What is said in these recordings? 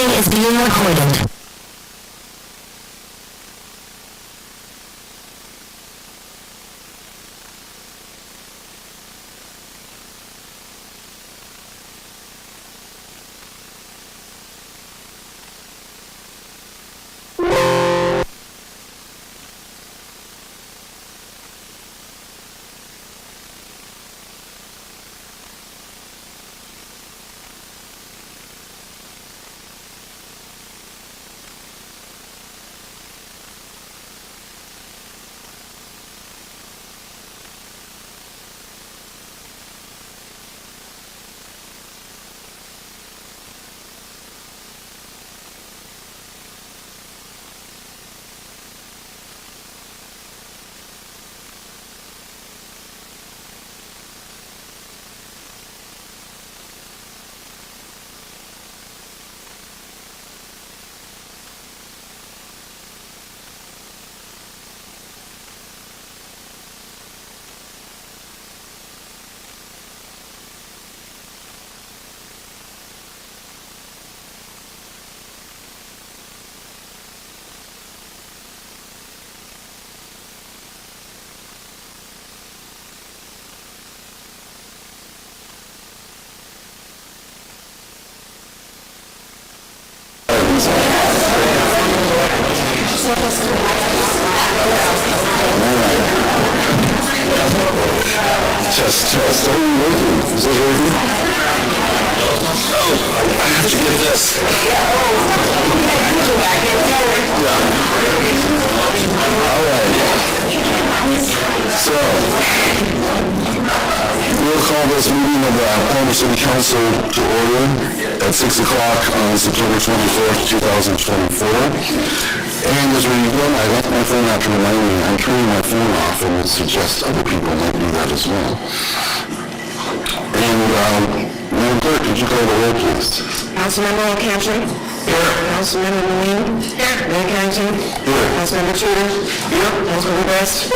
meeting is being recorded. Test. Is that working? Oh, I have to get this. All right. So, we'll call this meeting of the Palmer City Council to order at 6 o'clock on September 24th, 2024. And as we begin, I left my phone out to remind me I'm turning my phone off and would suggest other people might do that as well. And Madam Clerk, could you call the roll, please? Councilmember O'Cantry. Here. Councilmember Moline. Here. Mayor Carrington. Here. Councilmember Tudor. Here. Councilmember Best.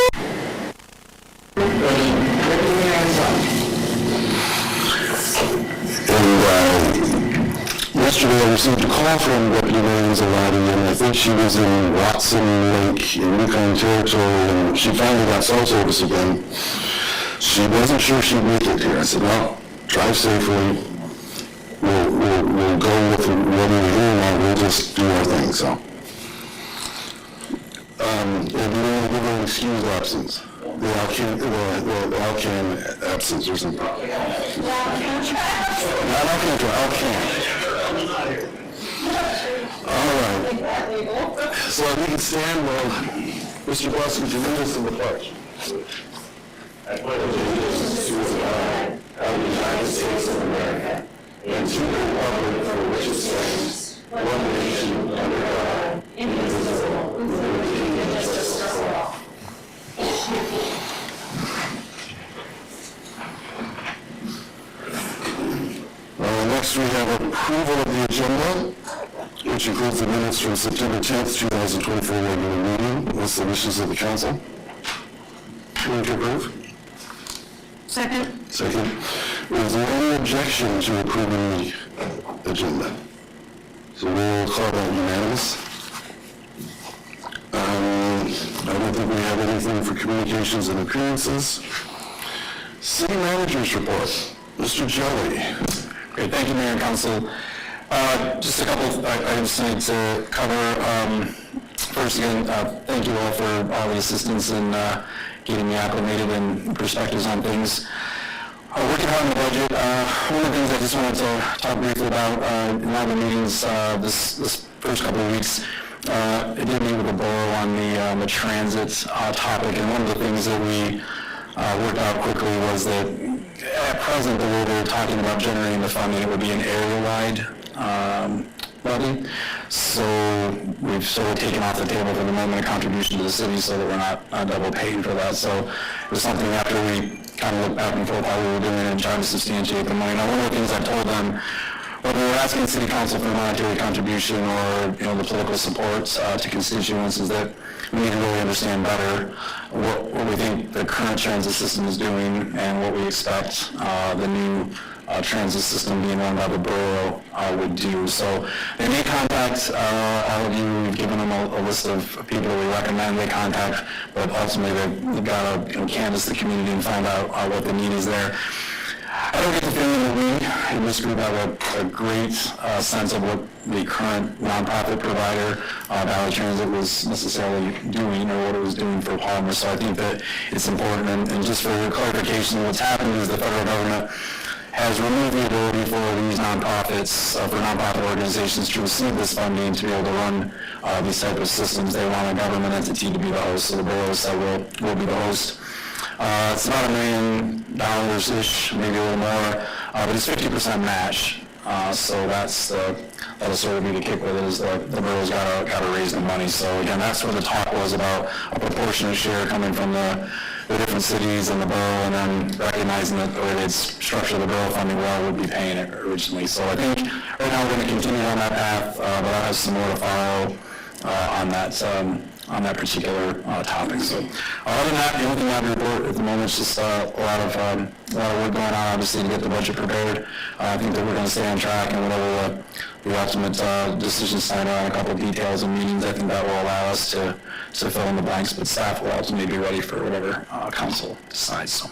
Yesterday I received a call from Deputy Mayor Zalati, and I think she was in Watson Lake in Yukon Territory, and she finally got cell service again. She wasn't sure she'd make it here. I said, well, drive safely. We'll go with whether we're here or not. We'll just do our thing, so. And we don't give an excused absence. The Alcan absence or something. Not Alcan. All right. So if we can stand, Mr. Bless, would you lead us in the pledge? I pledge allegiance to the flag of the United States of America and to the republic for which it stands, one nation under God, indivisible, with liberty and justice for all. Next, we have approval of the agenda, which includes the minutes from September 10th, 2024 regular meeting. What's the wishes of the council? Move to approve. Second. Second. Is there any objection to approving the agenda? So we'll call that unanimous. I don't think we have anything for communications and appearances. City Manager's Report. Mr. Jelly. Great, thank you, Mayor and Council. Just a couple of items tonight to cover. First, again, thank you all for all the assistance in getting me acclimated and perspectives on things. Working hard on the budget. One of the things I just wanted to talk briefly about in one of the meetings this first couple of weeks, I did meet with a borough on the transit topic, and one of the things that we worked out quickly was that at present, the way they're talking about generating the funding, it would be an area-wide levy. So we've sort of taken off the table for the moment a contribution to the city so that we're not double paying for that. So it was something after we kind of looked back and forth how we were doing and trying to substantiate the money. Now, one of the things I told them, whether we're asking City Council for monetary contribution or the political support to constituents, is that we need to really understand better what we think the current transit system is doing and what we expect the new transit system being run by the borough would do. So they may contact all of you. We've given them a list of people we recommend they contact, but ultimately they've got to canvass the community and find out what the need is there. I don't get the feeling that we in this group have a great sense of what the current nonprofit provider, Valley Transit, was necessarily doing or what it was doing for Palmer. So I think that it's important. And just for clarification, what's happened is the federal government has removed the ability for these nonprofits, for nonprofit organizations to receive this funding to be able to run these type of systems. They want a government entity to be the host, so the borough said will be the host. It's about $1 million-ish, maybe a little more, but it's 50% match. So that'll sort of be the kick with it, is the borough's got to raise the money. So again, that's what the talk was about, a proportionate share coming from the different cities and the borough, and then recognizing that the way they'd structure the borough funding well would be paying it originally. So I think right now we're going to continue on that path, but I'll have some more to follow on that particular topic. So other than that, the only thing I have to report at the moment is just a lot of work going on, obviously, to get the budget prepared. I think that we're going to stay on track, and whatever the ultimate decision sign on a couple of details and meetings, I think that will allow us to fill in the blanks, but staff will ultimately be ready for whatever council decides. So,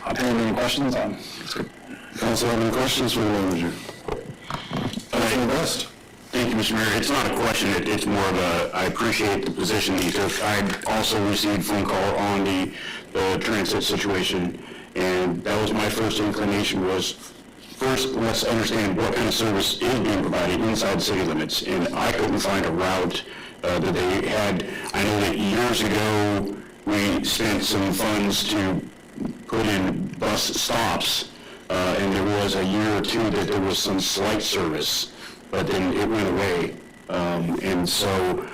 any questions? It's good. Council, have any questions for the manager? Best. Thank you, Mr. Mayor. It's not a question, it's more of a, I appreciate the position he took. I also received a phone call on the transit situation, and that was my first inclination was, first, let's understand what kind of service is being provided inside city limits, and I couldn't find a route that they had. I know that years ago, we spent some funds to put in bus stops, and there was a year or two that there was some slight service, but then it went away. And so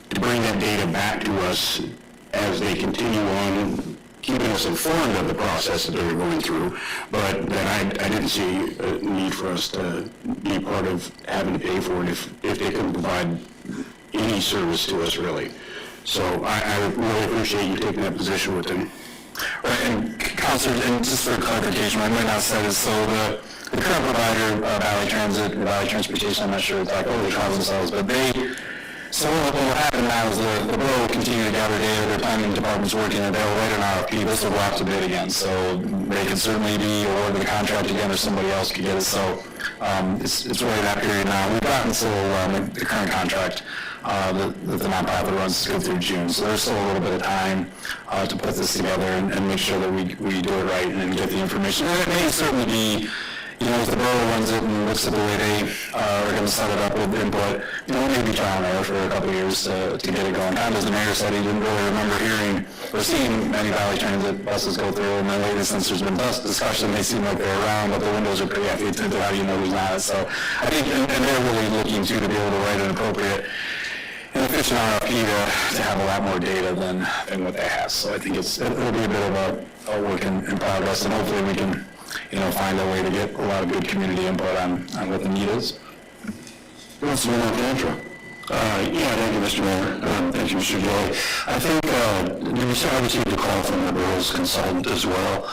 to bring that data back to us as they continue on, keeping us informed of the process that they were going through, but then I didn't see a need for us to be part of having to pay for it if they couldn't provide any service to us, really. So I really appreciate you taking that position with them. Right, and Councilor, and just for clarification, I might not have said it, so the current provider, Valley Transit, Valley Transportation, I'm not sure exactly what they call themselves, but so what will happen now is the borough will continue to gather data, their planning department's working, and they'll write an RFP, this will go out to bid again, so they could certainly be awarded the contract again, or somebody else could get it, so it's really that period now. We've got until the current contract that the nonprofit runs good through June, so there's still a little bit of time to put this together and make sure that we do it right and get the information. And it may certainly be, if the borough runs it and looks at the way they are going to set it up with input, maybe trial and error for a couple of years to get it going. Kind of as the mayor said, he didn't really remember hearing or seeing many Valley Transit buses go through, and then lately, since there's been discussion, they seem like they're around, but the windows are pretty empty tinted. How do you know who's not? So I think, and they're really looking to be able to write an appropriate and efficient RFP to have a lot more data than what they have. So I think it'll be a bit of a work in progress, and hopefully we can find a way to get a lot of good community input on what the need is. Councilman Alcantara. Yeah, thank you, Mr. Mayor. Thank you, Mr. Joy. I think we received a call from the borough's consultant as well.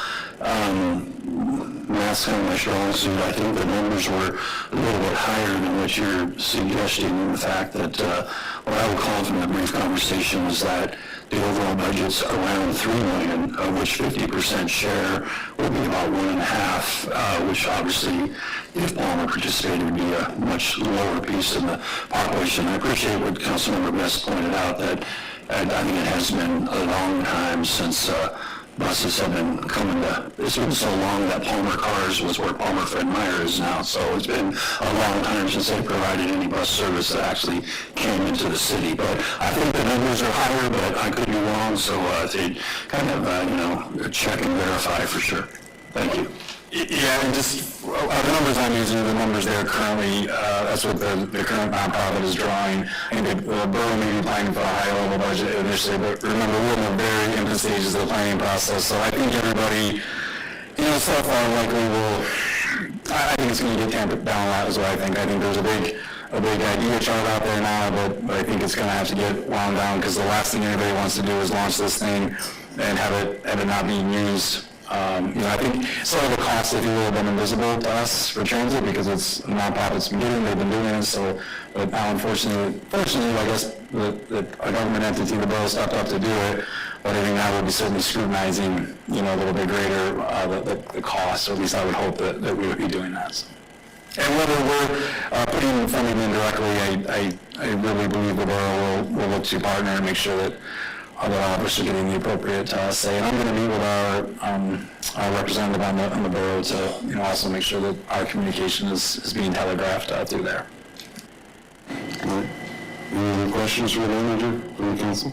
That's kind of my strong suit. I think the numbers were a little bit higher than what you're suggesting, in the fact that what I recall from the brief conversation was that the overall budget's around $3 million, of which 50% share would be about $1.5 million, which obviously, if Palmer participated, would be a much lower piece of the population. I appreciate what Councilmember Best pointed out, that I think it has been a long time since buses have been coming to, it's been so long that Palmer Cars was where Palmer Fred Meyer is now, so it's been a long time since they provided any bus service that actually came into the city. But I think the numbers are higher, but I could be wrong, so they kind of, check and verify for sure. Thank you. Yeah, and just the numbers I'm using are the numbers there currently. That's what the current nonprofit is drawing. I think the borough may be planning for a higher level budget initially, but remember, we're in the very infant stages of the planning process, so I think everybody, so far likely will, I think it's going to get tampered down a lot is what I think. I think there's a big idea chart out there now, but I think it's going to have to get wound down, because the last thing anybody wants to do is launch this thing and have it not being used I think some of the costs, if you will, have been invisible to us for transit because it's a nonprofit's been doing, they've been doing it. So, but now unfortunately, I guess a government entity, the borough, stepped up to do it. But I think now we'll be certainly scrutinizing, a little bit greater the cost. Or at least I would hope that we would be doing that. So. And whether we're putting funding in directly, I really believe the borough will look to partner and make sure that other officers are getting the appropriate say. And I'm going to meet with our representative on the borough to also make sure that our communication is being telegraphed through there. All right. Any other questions for the manager from the council?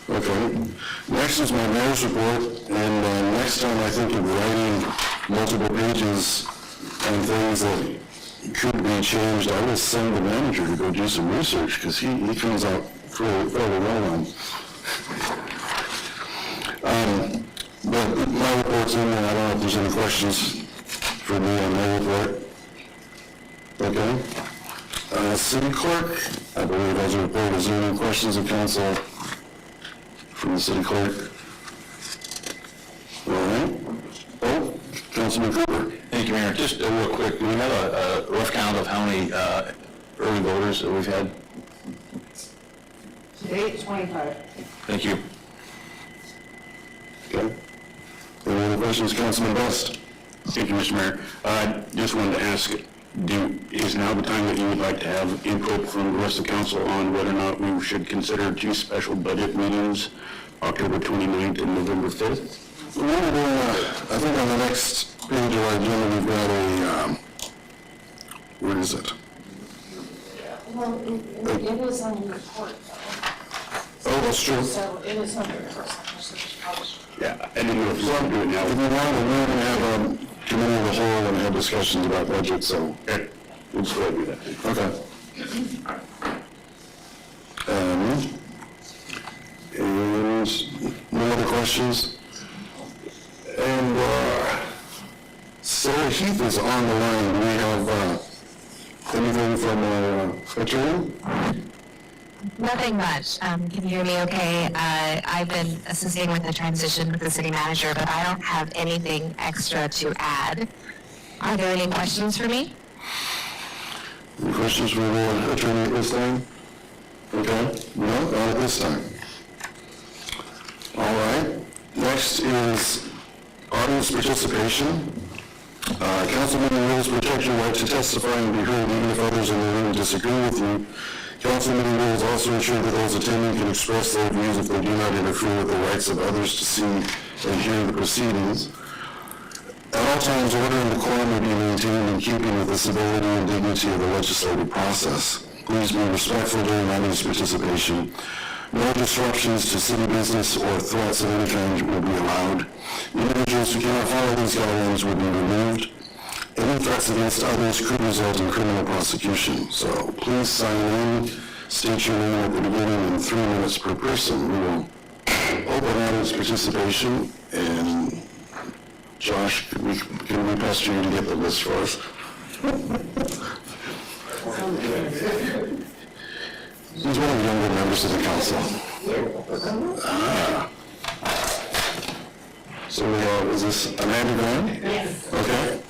Okay. Next is my mayor's report, and next time I think of writing multiple pages and things that could be changed, I will send the manager to go do some research because he comes out fairly well on. But my report's in there. I don't know if there's any questions for me on my report. Okay. City clerk, I believe, has a report. Is there any questions of council from the city clerk? All right. Oh, Councilman Cooper. Thank you, Mayor. Just real quick, do we have a rough count of how many early voters that we've had? Today, 25. Thank you. Okay. Any other questions, Councilman Best? Thank you, Mr. Mayor. I just wanted to ask, is now the time that you would like to have input from the rest of council on whether or not we should consider 2 special budget meetings, October 29th and November 5th? I think on the next page of our agenda, we've got a, where is it? Well, it is on the report, Oh, that's true. so it is on the report. Yeah, I didn't know if you want to do it now. If we want, we're going to have a committee of the whole and have discussions about budget, so. Okay, we'll just go ahead and do that. Okay. And no other questions? And Sarah Heath is on the line. Do we have anything from our attorney? Nothing much. Can you hear me okay? I've been assisting with the transition with the city manager, but I don't have anything extra to add. Are there any questions for me? Any questions for the attorney at this time? Okay, no, not at this time. All right, next is audience participation. Council meeting rules protect your right to testify and be heard even if others in the room disagree with you. Council meeting rules also ensure that those attending can express their views if they do not interfere with the rights of others to see and hear the proceedings. At all times, order and decorum will be maintained in keeping with the civility and dignity of the legislative process. Please be respectful during audience participation. No disruptions to city business or threats of any kind will be allowed. Individuals who cannot follow these guidelines will be removed. Any threats against others could result in criminal prosecution. So please sign in, state your name at the beginning, and 3 minutes per person. We will open audience participation, and Josh, can we pester you to get the list for us? He's one of the younger members of the council. So we have, is this Amanda Graham? Yes. Okay.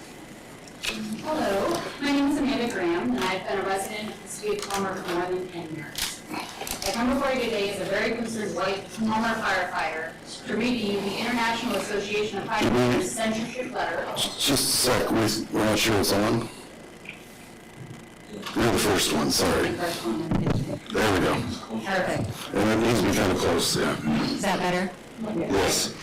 Hello, my name is Amanda Graham, and I've been a resident of the city of Palmer for more than 10 years. I come before you today as a very concerned white Palmer firefighter to read to you the International Association of Firefighters censorship letter. Just a sec, we're not sure it's on. You're the first one, sorry. First one. There we go. Perfect. And it needs to be kind of close, yeah. Is that better? Yes.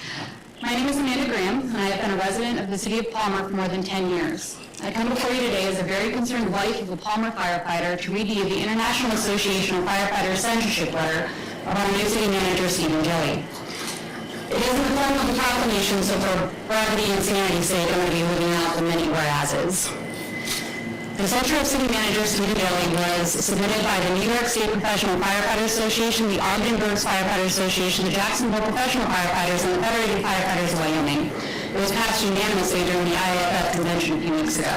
My name is Amanda Graham, and I have been a resident of the city of Palmer for more than 10 years. I come before you today as a very concerned wife of a Palmer firefighter to read to you the International Association of Firefighters censorship letter of our new city manager, Stephen Gelly. It is in the form of a proclamation, so for brevity and sanity's sake, I'm going to be leaving out the many whereases. The censure of city manager Stephen Gelly was submitted by the New York State Professional Firefighters Association, the Ogden Burns Firefighters Association, the Jacksonville Professional Firefighters, and the Federated Firefighters of Wyoming. It was passed unanimously during the IAFF convention a few weeks ago.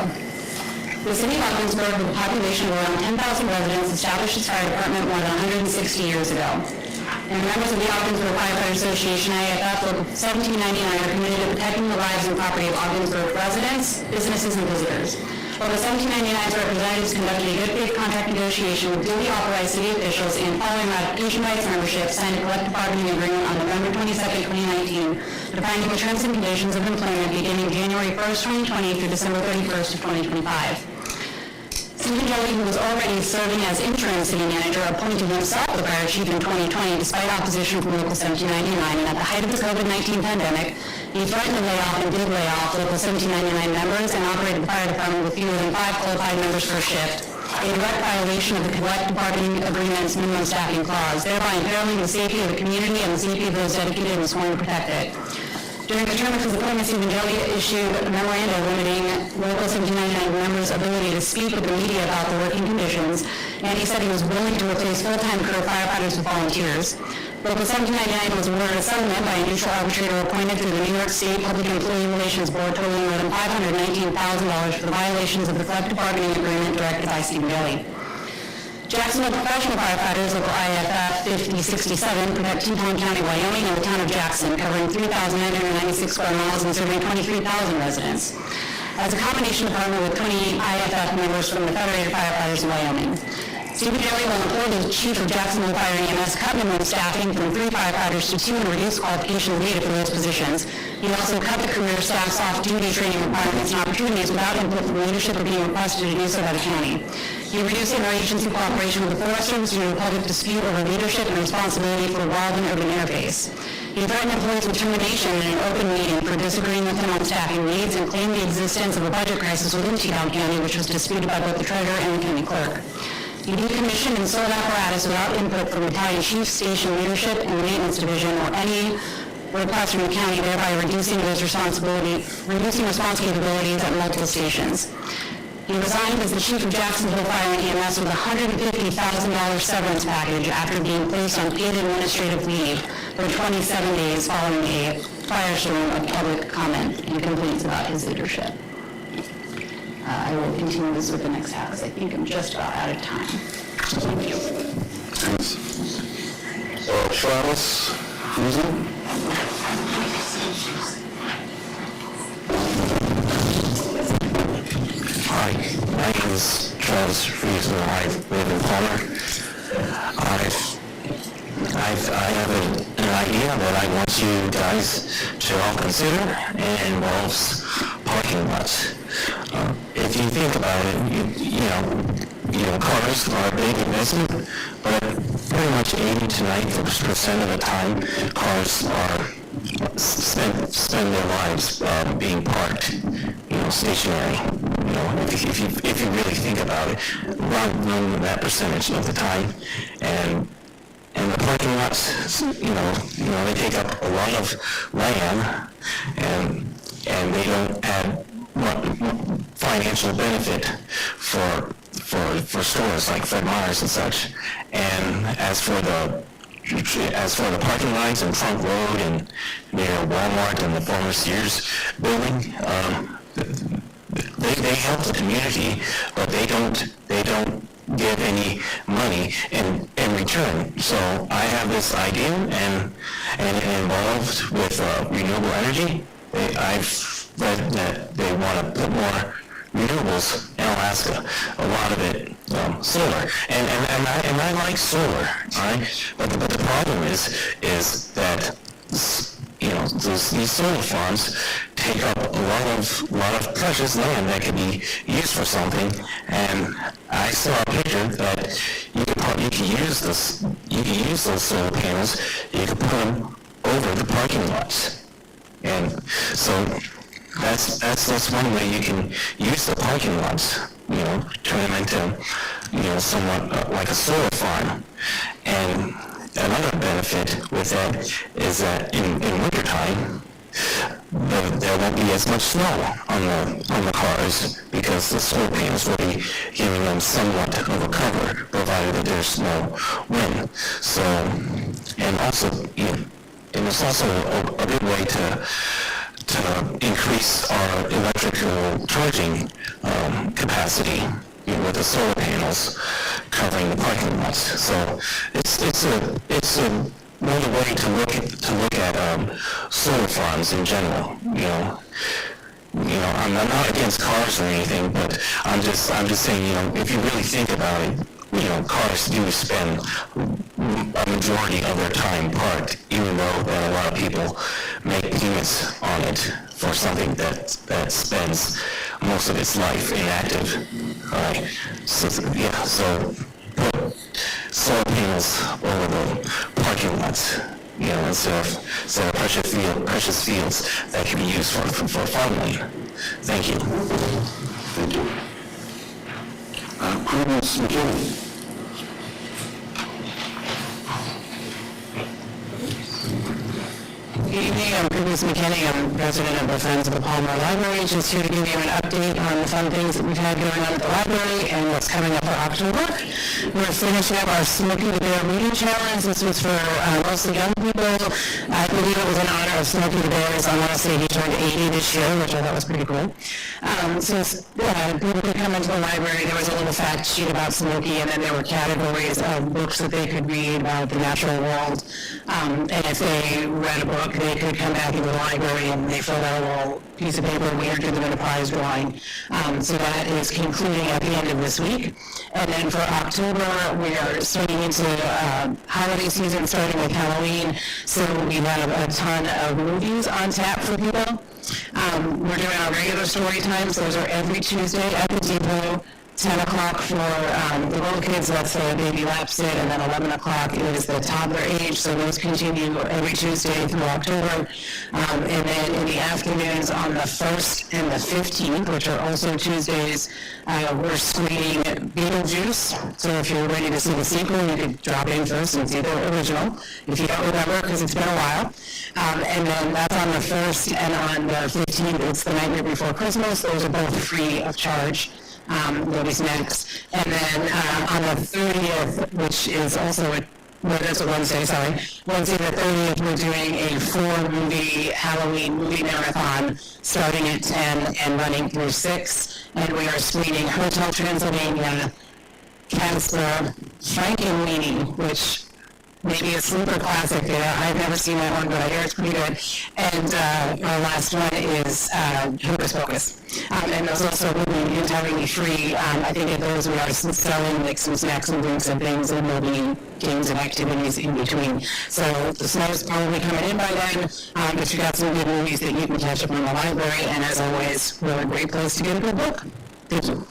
The city of Ogdensburg, with a population of around 10,000 residents, established its fire department more than 160 years ago. and members of the Ogdensburg Firefighter Association, IFF, Local 1799, are committed to protecting the lives and property of Ogdensburg residents, businesses, and visitors. Local 1799's representatives conducted a good faith contract negotiation with duly authorized city officials and, following ratification by its membership, signed a collective bargaining agreement on November 22, 2019, defining the terms and conditions of employment beginning January 1st, 2020 through December 31st of 2025. Stephen Jelly, who was already serving as interim city manager, appointed himself the fire chief in 2020 despite opposition from Local 1799, and at the height of the COVID-19 pandemic, he threatened to lay off and did lay off Local 1799 members and operated the fire department with fewer than 5 qualified members per shift, a direct violation of the collective bargaining agreement's minimum staffing clause, thereby imperiling the safety of the community and the safety of those dedicated and sworn to protect it. During the term of his appointment, Stephen Jelly issued a memorandum limiting Local 1799 members' ability to speak with the media about their working conditions, and he said he was willing to replace full-time career firefighters with volunteers. Local 1799 was awarded a settlement by a neutral arbitrator appointed through the New York State Public Employee Relations Board totaling more than $519,000 for the violations of the collective bargaining agreement directed by Stephen Jelly. Jacksonville Professional Firefighters, Local IFF 5067, protect Teton County, Wyoming, and the town of Jackson, covering 3,996 square miles and serving 23,000 residents. As a combination department with 28 IFF members from the Federated Firefighters in Wyoming. Stephen Jelly will employ the chief of Jacksonville Fire and EMS, cut minimum staffing from 3 firefighters to 2 and reduce qualifications needed for those positions. He also cut the career staff's off-duty training requirements and opportunities without input from leadership or being requested to do so by the county. He reduced interagency cooperation with the Forest Service due to a public dispute over leadership and responsibility for wild and urban interface. He threatened employees with termination in an open meeting for disagreeing with him on staffing needs and claimed the existence of a budget crisis within Teton County, which was disputed by both the treasurer and the county clerk. He decommissioned and sold apparatus without input from battalion chief, station leadership, and the maintenance division, or any request from the county, thereby reducing response capabilities at multiple stations. He resigned as the chief of Jacksonville Fire and EMS with a $150,000 severance package after being placed on paid administrative leave for 27 days following a firestorm of public comment and complaints about his leadership. I will continue this with the next half, because I think I'm just about out of time. Thank you. Thanks. Travis Friesen? Hi, my name is Travis Friesen. I live in Palmer. I have an idea that I want you guys to all consider, and it involves parking lots. If you think about it, you know, cars are a big investment, but pretty much 80 to 90% of the time, cars are spend their lives being parked, stationary. If you really think about it, run that percentage of the time, and the parking lots, they take up a lot of land, and they don't add financial benefit for stores like Fred Meyer's and such. And as for the parking lots in Trunk Road and near Walmart and the former Sears building, they help the community, but they don't give any money in return. So I have this idea, and involved with renewable energy. I've read that they want to put more renewables in Alaska, a lot of it solar, and I like solar, all right. But the problem is that these solar farms take up a lot of precious land that could be used for something. And I saw a picture that you can use those solar panels. You could put them over the parking lots, and so that's one way you can use the parking lots. Turn them into somewhat like a solar farm. And another benefit with that is that in wintertime, there won't be as much snow on the cars, because the solar panels will be giving them somewhat of a cover, provided that there's no wind. So, and also, and it's also a good way to increase our electrical charging capacity, with the solar panels covering the parking lots. So it's a another way to look at solar farms in general. I'm not against cars or anything, but I'm just saying, if you really think about it, cars do spend a majority of their time parked, even though that a lot of people make payments on it for something that spends most of its life inactive. All right. So put solar panels over the parking lots, instead of precious fields that can be used for farmland. Thank you. Thank you. Prudence McKinney. Good evening, I'm Prudence McKinney. I'm president of the Friends of the Palmer Library. Just here to give you an update on the fun things that we've had going on at the library and what's coming up for October. We're finishing up our Smokey the Bear reading challenge. This was for mostly young people. I believe it was in honor of Smokey the Bear. I want to say he turned 80 this year, which I thought was pretty cool. Since people could come into the library, there was a little fact sheet about Smokey, and then there were categories of books that they could read about the natural world. And if they read a book, they could come back into the library and they filled out a little piece of paper and we entered them in a prize drawing. So that is concluding at the end of this week. And then for October, we are starting into holiday season, starting with Halloween. So we have a ton of movies on tap for people. We're doing our regular story times. Those are every Tuesday at the Depot. 10 o'clock for the little kids, that's the baby lap sit, and then 11 o'clock is the toddler age, so those continue every Tuesday through October. And then in the afternoons on the 1st and the 15th, which are also Tuesdays, we're screening Beetlejuice. So if you're ready to see the sequel, you could drop in first and see the original, if you don't remember, because it's been a while. And then that's on the 1st, and on the 15th, it's the Nightmare Before Christmas. Those are both free of charge. Nobody's next. And then on the 30th, which is also that's a Wednesday, sorry. Wednesday the 30th, we're doing a 4-movie Halloween movie marathon starting at 10 and running through 6. And we are screening Hotel Transylvania, Casper, Frankenweenie, which maybe a sleeper classic there. I've never seen that one, but I hear it's pretty good. And our last one is Hocus Pocus. And those also will be entirely free. I think at those we are selling like some snacks and drinks and things, and there'll be games and activities in between. So the snow's probably coming in by then, but you got some good movies that you can catch up on the library, and as always, we're a great place to get a good book. Thank you.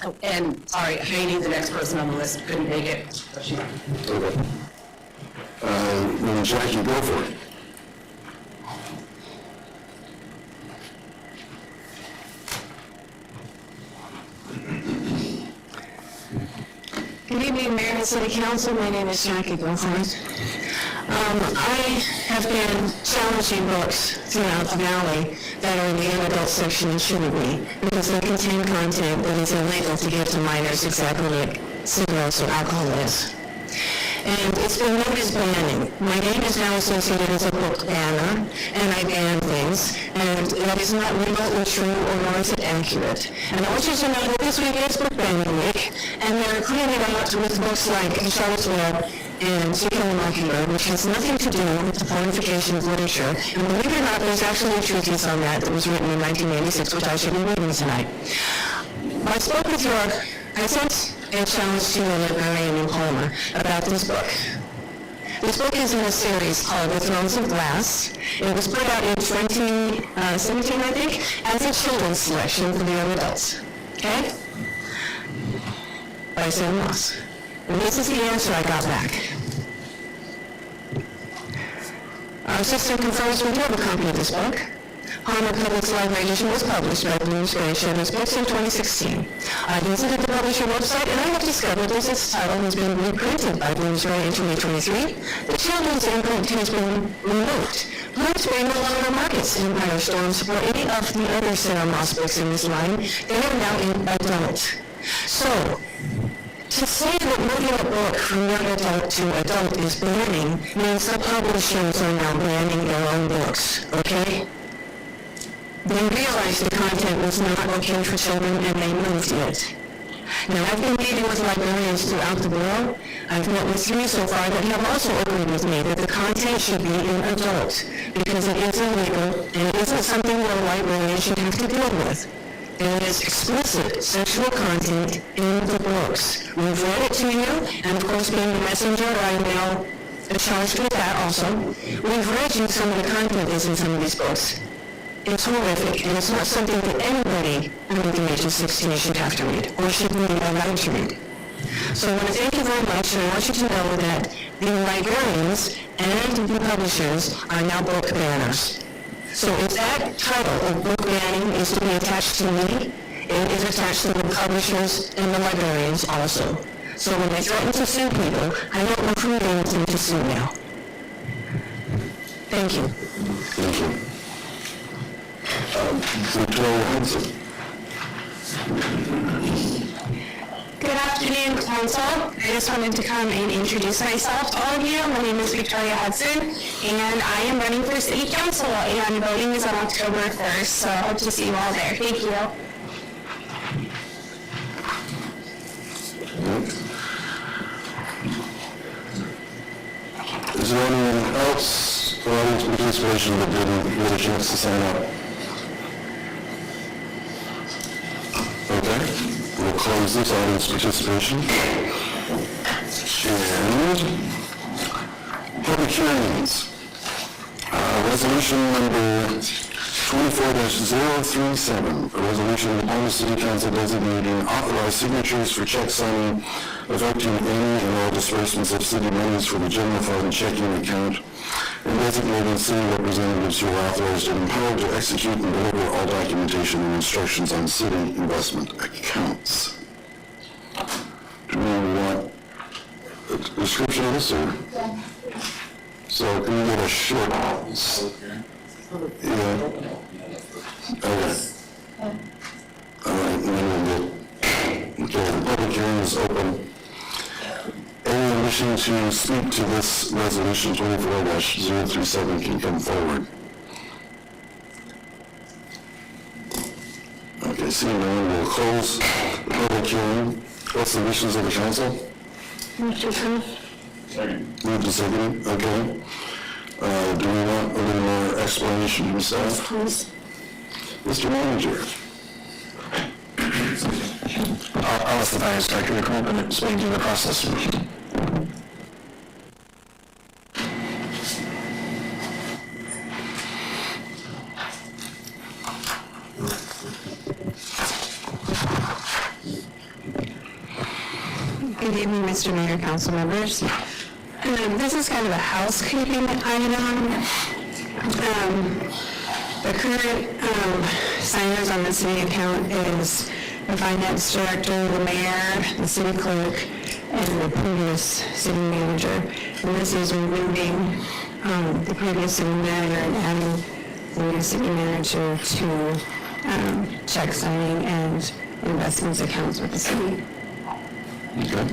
Oh, and sorry, Heidi, the next person on the list, couldn't make it. Okay. Then Jackie, go for it. Good evening, Mayor and City Council. My name is Jackie Goforth. I have been challenging books throughout the valley that are in the young adult section and shouldn't be, because they contain content that is illegal to give to minors, exactly like cigarettes or alcohol is. And it's been known as banning. My name is now associated as a book banner, and I ban things, and that is not remotely true or nor is it accurate. And I want you to know that this week is Book Banning Week, and they're clearing it out with books like Charlotte's Web and To Kill a Mockingbird, which has nothing to do with the pornification of literature. And believe it or not, there's actually a treatise on that was written in 1986, which I should be reading tonight. I spoke with York. I sent a challenge to a librarian in Palmer about this book. This book is in a series called The Thrones of Glass. It was put out in 2017, I think, as a children's selection for the young adults. Okay? By Sam Ross. And this is the answer I got back. Our assistant confirms we do have a copy of this book. Palmer Public's library edition was published by Bloomsbury Children's Books in 2016. I visited the publisher website and I have discovered that its title has been reprinted by Bloomsbury in 2023. The children's imprint has been removed. Bloomsbury no longer markets Empire Storms or any of the other Sarah Moss books in this line. They are now in adult. So, to say that moving a book from young adult to adult is banning means the publishers are now banning their own books, okay? They realized the content was not okay for children and they moved it. Now, I've been meeting with librarians throughout the world. I've met with three so far that have also agreed with me that the content should be in adult because it is illegal and it isn't something that a librarian should have to deal with. There is explicit sexual content in the books. We've read it to you, and of course, being the messenger, I am now charged with that also. We've read you some of the content that's in some of these books. It's horrific, and it's not something that anybody under the age of 16 should have to read, or should be allowed to read. So I want to thank you very much, and I want you to know that the librarians and the publishers are now book banners. So if that title of book banning is to be attached to me, it is attached to the publishers and the librarians also. So when they threaten to sue people, I don't recruit anything to sue now. Thank you. Thank you. Victoria Hanson. Good afternoon, Council. I just wanted to come and introduce myself to all of you. My name is Victoria Hudson, and I am running for City Council, and voting is on October 1st, so I hope to see you all there. Thank you. Is there anyone else for audience participation that didn't get a chance to sign up? Okay, we'll close this audience participation. And public hearings. Resolution number 24-037, a resolution of the Palmer City Council designating authorized signatures for check signing affecting any and all disbursements of city monies for the general fund checking account, and designating city representatives who are authorized and empowered to execute and deliver all documentation and instructions on city investment accounts. Do we want a description of this, or? So can we get a short? Yeah. Okay. All right, then we'll get, okay, the public hearing is open. Anyone wishing to speak to this resolution 24-037 can come forward. Okay, seeing no one, we'll close the public hearing. What's the wishes of the council? Move to second, okay. Do we want a little more explanation from staff? Please. Mr. Manager. I'll ask the finance director to come up and explain to you the process. Good evening, Mr. Mayor, council members. This is kind of a housekeeping item. The current signers on the city account is the finance director, the mayor, the city clerk, and the previous city manager. And this is removing the previous city manager and adding the new city manager to check signing and investments accounts with the city. Okay.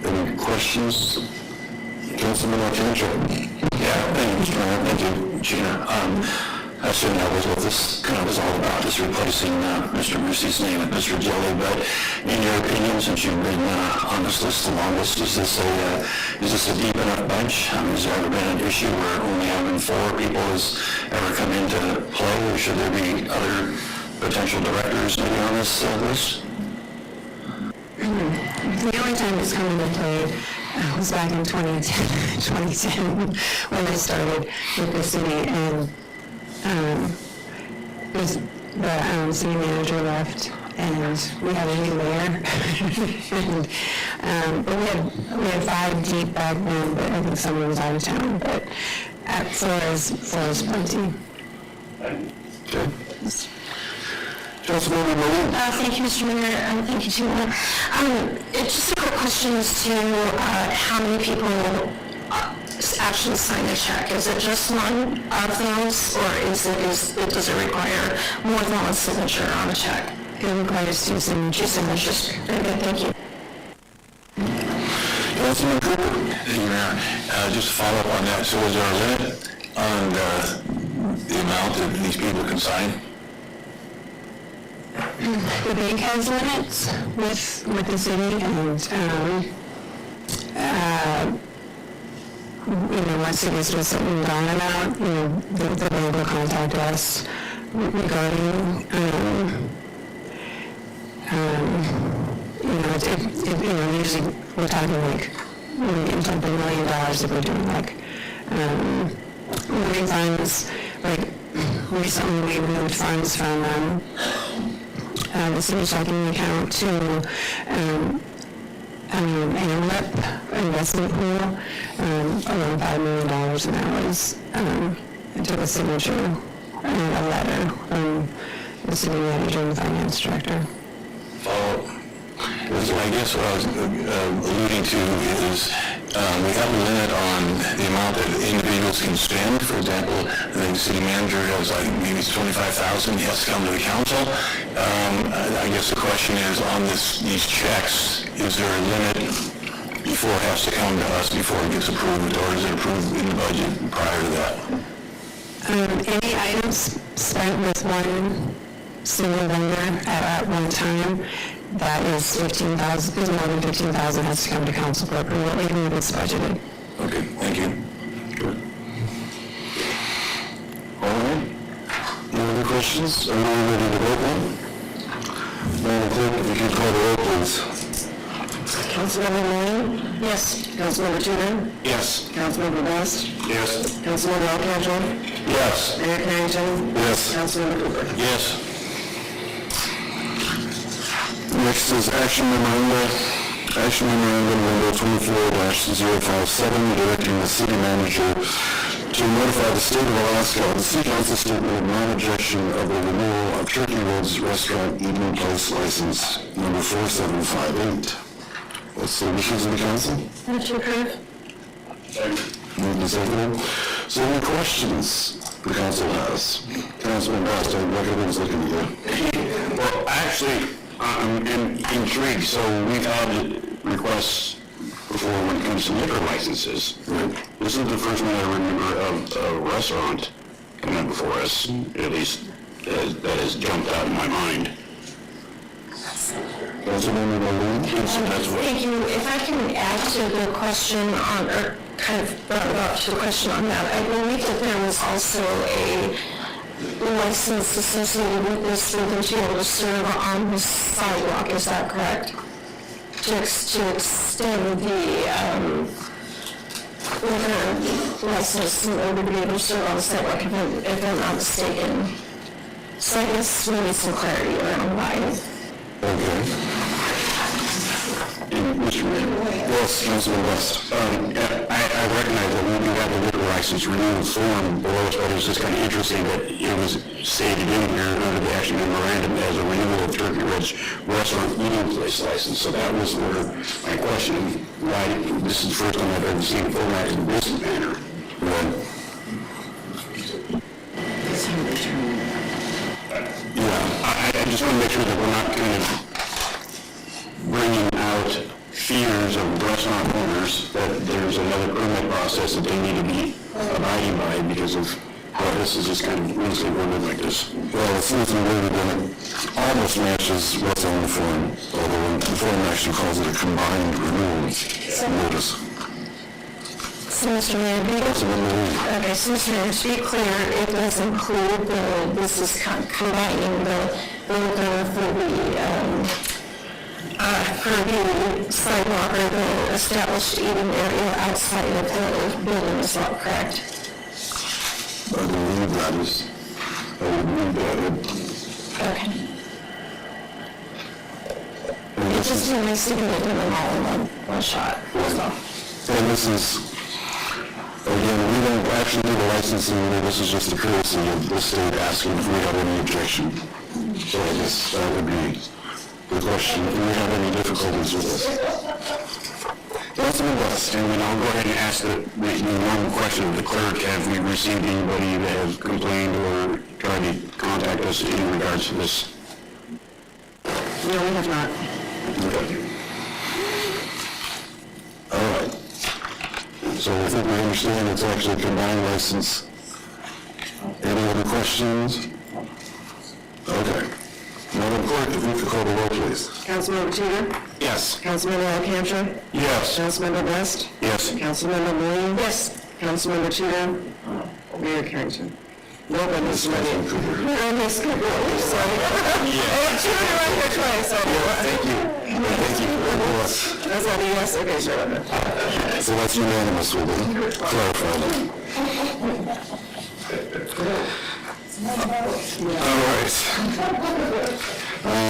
Any questions? Councilman Alcantara. Yeah, thank you, Mr. Mayor. Thank you, Gina. Assuming that was what this kind of was all about, is replacing Mr. Mercy's name with Mr. Jelly. But in your opinion, since you've been on this list the longest, is this a deep enough bunch? Has there ever been an issue where only having 4 people has ever come into play, or should there be other potential directors maybe on this list? The only time it's come into play was back in 2010 when I started with the city, and the city manager left, and we had a new mayor. But we had 5 deep back then, but I think someone was out of town. But at 4 is plenty. Okay. Councilwoman Maroon. Thank you, Mr. Mayor. Thank you, Gina. Just a quick question as to how many people actually sign a check. Is it just one of those, or does it require more than one signature on a check? It requires 2 signatures. Very good, thank you. Councilman Cooper. Thank you, Mayor. Just to follow up on that, so is there a limit on the amount that these people can sign? the bank has limits with the city, and once it gets to a certain dollar amount, the bank will contact us regarding, usually we're talking like, something $1 million if we're doing like, moving funds, like recently we moved funds from, the city checking account to, AMLIP investment pool, around $5 million, and that was, it took a signature and a letter from the city manager and the finance director. I guess what I was alluding to is we have a limit on the amount that individuals can spend. For example, I think the city manager has like maybe it's $25,000. He has to come to the council. I guess the question is on these checks, is there a limit before it has to come to us before it gets approved, or is it approved in the budget prior to that? Any items spent with one single vendor at one time, that is 15,000, because more than 15,000 has to come to council for approval, even if it's budgeted. Okay, thank you. Good. All right. No other questions? Are we ready to vote now? Madam Clerk, if you could call the roll, please. Councilmember Moore? Yes. Councilmember Tudor? Yes. Councilmember West? Yes. Councilmember Alcantara? Yes. Mayor Connington? Yes. Councilmember Cooper? Yes. Next is action memorandum number 24-057, directing the city manager to notify the state of Alaska of the city council statement of non-objection of the renewal of Turkey Road's restaurant evening place license number 4758. What's the wishes of the council? Move to approve. Moved and seconded. So any questions the council has? Councilman Best, I reckon everyone's looking at you. Well, actually, I'm intrigued. So we've had requests before when it comes to liquor licenses. This is the first one I remember of a restaurant coming before us, at least that has jumped out in my mind. Councilmember Malone? Thank you. If I can add to the question on, or kind of brought it up to the question on that, I believe that there was also a license associated with this for them to be able to serve on the sidewalk. Is that correct? To extend the liquor license in order to be able to serve on the sidewalk, if I'm not mistaken. So I guess we need some clarity around why. Okay. Mr. Mayor? Yes, Councilman West. I recognize that we do have a liquor license renewal form below us, but it's just kind of interesting that it was stated in here under the action memorandum as a renewal of Turkey Ridge restaurant eating place license. So that was where my question, why, this is the first time I've ever seen a format in this manner. I just want to make sure that we're not kind of bringing out fears of restaurant owners that there's another permit process that they need to be abiding by because of how this is just kind of loosely worded like this. Well, it seems to me that it almost matches what's on the form, although the form actually calls it a combined renewal notice. So, Mr. Mayor, okay, so Mr. Mayor, to be clear, it does include this is combining the liquor for the sidewalk or the established eating area outside of the building, is that correct? I believe that is, I would read that. Okay. It just makes me think of them all in one shot, so. And this is, again, we don't actually need a licensing, this is just a courtesy of the state asking if we have any objection. So I guess that would be the question, do we have any difficulties with this? Councilman West. And then I'll go ahead and ask the normal question of the clerk. Have we received anybody that has complained or tried to contact us in regards to this? No, we have not. Okay. All right. So I think we understand it's actually a combined license. Any other questions? Okay. Madam Clerk, if you could call the roll, please. Councilmember Tudor? Yes. Councilmember Alcantara? Yes. Councilmember West? Yes. Councilmember Moon? Yes. Councilmember Tudor? Mayor Carrington? No, but Mr. Mayor. Ms. Cooper, sorry. Tudor right here twice, so. Thank you. Thank you. That's not a yes, okay, sure. So that's unanimous, we'll clarify that. All right.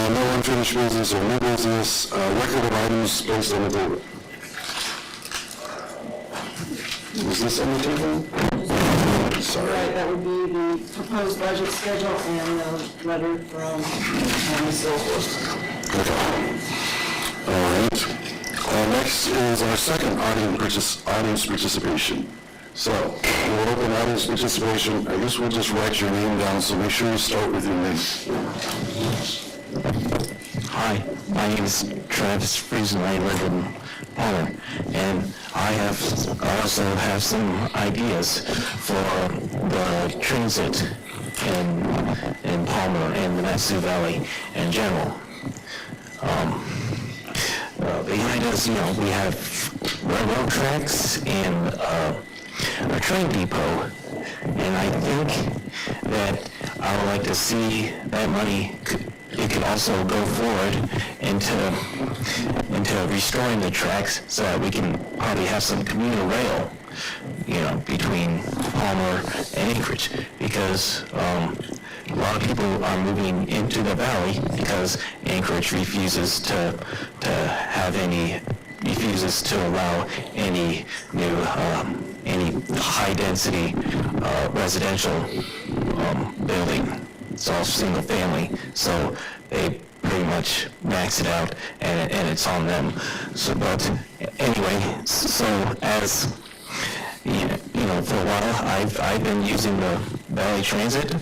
No unfinished business or new business. Record of items placed on the table. Is this on the table? Sorry. Right, that would be the proposed budget schedule and the letter from Ms. Silver. Okay. All right. Next is our second audience participation. So, we'll open audience participation. I guess we'll just write your name down, so make sure you start with your name. Hi, my name is Travis Friesen. I live in Palmer, and I also have some ideas for the transit in Palmer and the Mat-Su Valley in general. Behind us, we have railroad tracks and a train depot, and I think that I would like to see that money. It could also go forward into restoring the tracks so that we can probably have some commuter rail, between Palmer and Anchorage, because a lot of people are moving into the valley because Anchorage refuses to allow any new any high density residential building. It's all single family, so they pretty much max it out, and it's on them. So, but anyway, so as for a while, I've been using the Valley Transit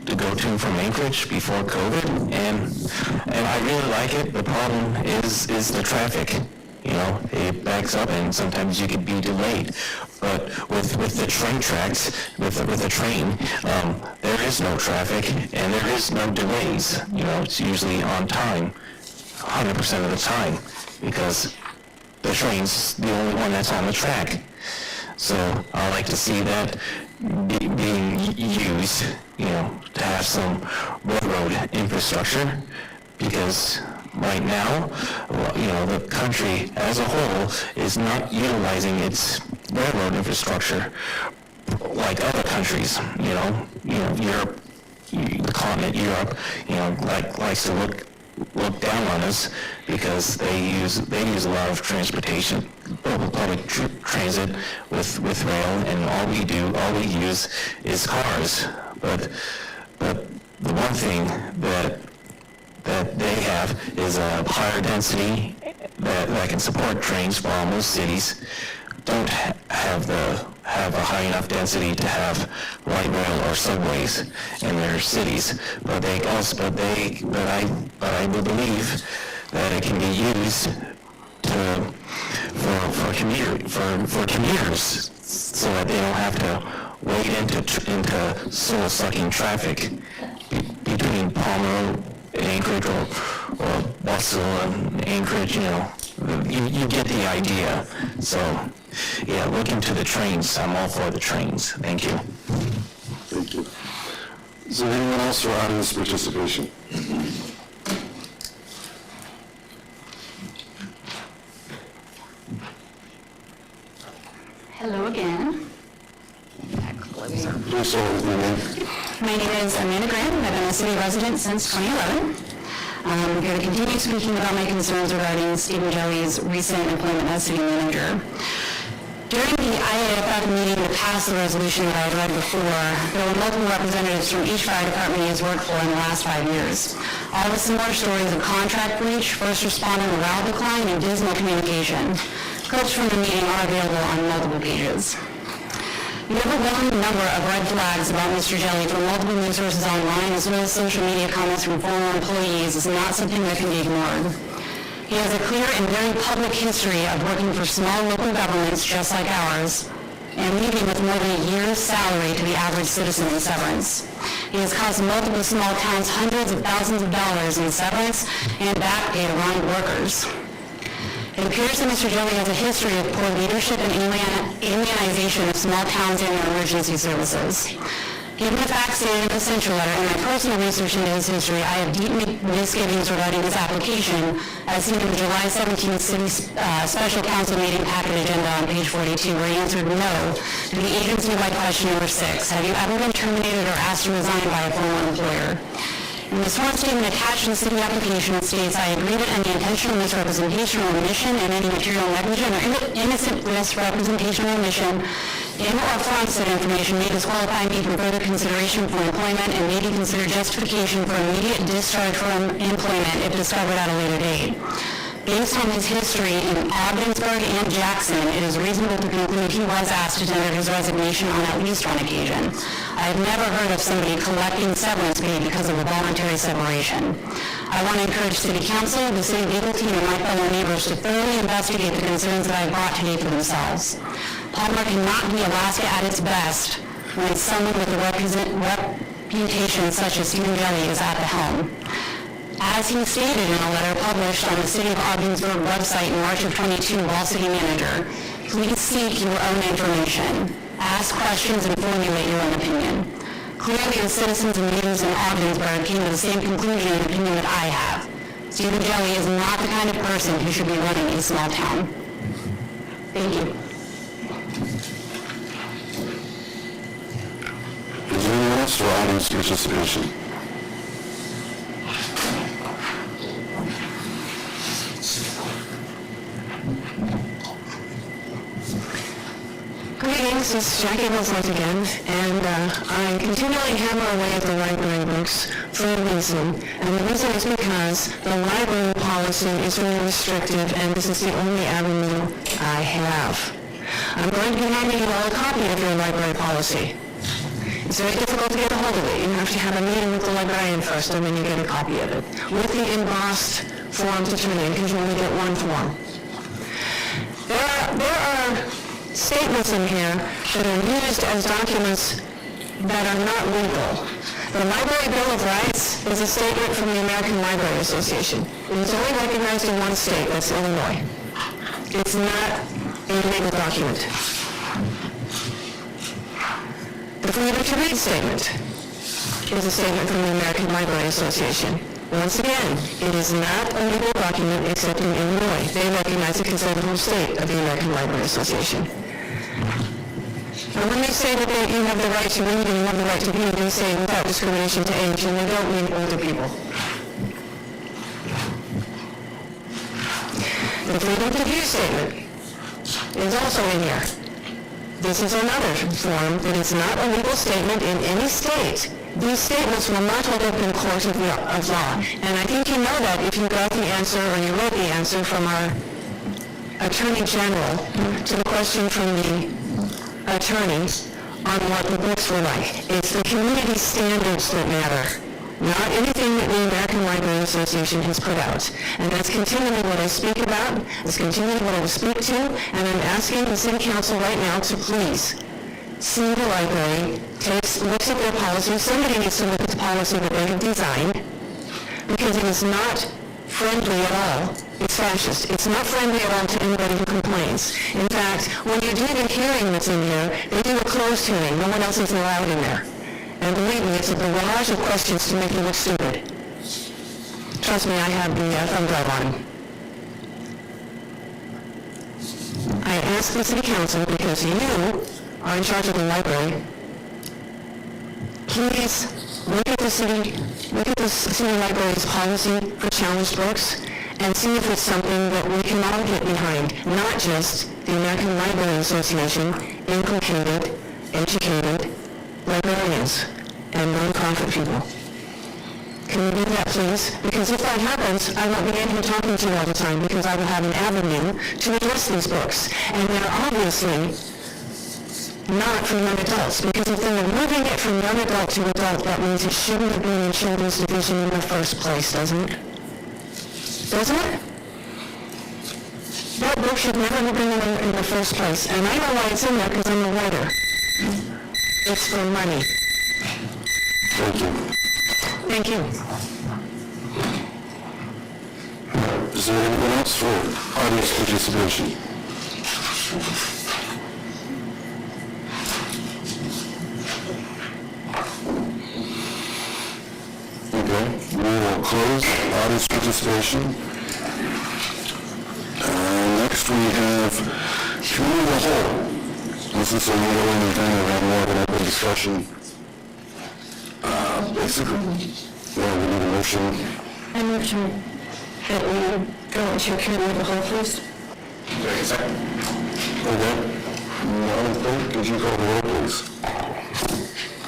to go to and from Anchorage before COVID, and I really like it. The problem is the traffic. It backs up, and sometimes you could be delayed. But with the train tracks, with the train, there is no traffic and there is no delays. It's usually on time, 100% of the time, because the train's the only one that's on the track. So I like to see that being used, to have some railroad infrastructure, because right now, the country as a whole is not utilizing its railroad infrastructure like other countries. Europe, the continent Europe, likes to look down on us because they use a lot of transportation, public transit with rail, and all we use is cars. But the one thing that they have is a higher density that can support trains, while most cities don't have a high enough density to have light rail or subways in their cities. But I will believe that it can be used for commuters, so that they don't have to wade into soul-sucking traffic between Palmer, Anchorage, or Wasilla and Anchorage. You get the idea. So, yeah, look into the trains. I'm all for the trains. Thank you. Thank you. Is there anyone else for audience participation? Hello again. Please start with your name. My name is Amanda Graham. I've been a city resident since 2011. I'm here to continue speaking about my concerns regarding Stephen Jelly's recent employment as city manager. During the IAFF meeting that passed the resolution that I read before, there were multiple representatives from each fire department he has worked for in the last 5 years. All with similar stories of contract breach, first responder morale decline, and dismal communication. Clips from the meeting are available on multiple pages. The overwhelming number of red flags about Mr. Jelly from multiple news sources online, as well as social media comments from former employees, is not something that can be ignored. He has a clear and very public history of working for small local governments just like ours, and leaving with more than a year's salary to the average citizen in severance. He has cost multiple small towns hundreds of thousands of dollars in severance and back pay to wronged workers. It appears that Mr. Joey has a history of poor leadership and alienization of small towns and their emergency services. Given the facts stated in the censure letter and my personal research into his history, I have deep misgivings regarding his application, as seen in the July 17th City Special Council meeting packet agenda on page 42, where he answered no to the agency-wide question number 6. Have you ever been terminated or asked to resign by a former employer? In the sworn statement attached to the city application, it states, I agree that any intentional misrepresentation or omission and any material negligent or innocent misrepresentation or omission in or from said information may disqualify me from further consideration for employment and may be considered justification for immediate discharge from employment if discovered at a later date. Based on his history in Ogdensburg and Jackson, it is reasonable to conclude he was asked to tender his resignation on at least one occasion. I have never heard of somebody collecting severance pay because of a voluntary separation. I want to encourage City Council, the City legal team, and my fellow neighbors to thoroughly investigate the concerns that I have brought today for themselves. Palmer cannot be Alaska at its best when someone with a reputation such as Stephen Jelly is at the helm. As he stated in a letter published on the City of Ogdensburg website in March of 22 while City Manager, please seek your own information, ask questions, and formulate your own opinion. Clearly, the citizens and leaders in Ogdensburg came to the same conclusion and opinion that I have. Stephen Jelly is not the kind of person who should be running a small town. Thank you. Is there anyone else for audience participation? Greetings, this is Jackie Wilson again, and I continually hammer away at the library books for a reason, and the reason is because the library policy is very restrictive, and this is the only avenue I have. I'm going to be handing you all a copy of your library policy. It's very difficult to get a hold of it. You have to have a meeting with the librarian first, and then you get a copy of it, with the embossed form to turn in, because you only get one form. There are statements in here that are used as documents that are not legal. The Library Bill of Rights is a statement from the American Library Association. It is only recognized in one state, that's Illinois. It's not a legal document. The Freedom to Read statement is a statement from the American Library Association. Once again, it is not a legal document except in Illinois. They recognize it because they're the home state of the American Library Association. And when they say that you have the right to read and you have the right to read, they say without discrimination to age, and they don't mean older people. The Freedom to View statement is also in here. This is another form that is not a legal statement in any state. These statements will not hold up in court of law. And I think you know that if you got the answer or you wrote the answer from our Attorney General to the question from the attorneys on what the books were like. It's the community standards that matter, not anything that the American Library Association has put out. And that's continually what I speak about, that's continually what I will speak to, and I'm asking the City Council right now to please see the library, looks at their policy. Somebody needs to look at the policy that they have designed, because it is not friendly at all. It's fascist. It's not friendly at all to anybody who complains. In fact, when you do the hearing that's in here, they do a closed hearing. No one else is allowed in there. And believe me, it's a barrage of questions to make you look stupid. Trust me, I have the thumb drive on. I ask the City Council, because you are in charge of the library, please look at the city library's policy for challenged books and see if it's something that we can all get behind, not just the American Library Association, inculcated, educated librarians and nonprofit people. Can we do that, please? Because if that happens, I won't be in here talking to you all the time, because I will have an avenue to address these books. And they're obviously not for young adults, because if they're moving it from young adult to adult, that means it shouldn't have been in children's division in the first place, doesn't it? Doesn't it? That book should never have been in the first place, and I know why it's in there because I'm a writer. It's for money. Thank you. Thank you. Is there anyone else for audience participation? Okay, we will close audience participation. Next we have committee of the whole. This is a little anything we have more of an open discussion. Basically, we need a motion. I motion that we go into committee of the whole, please. Second. Okay. Madam Clerk, could you call the roll, please?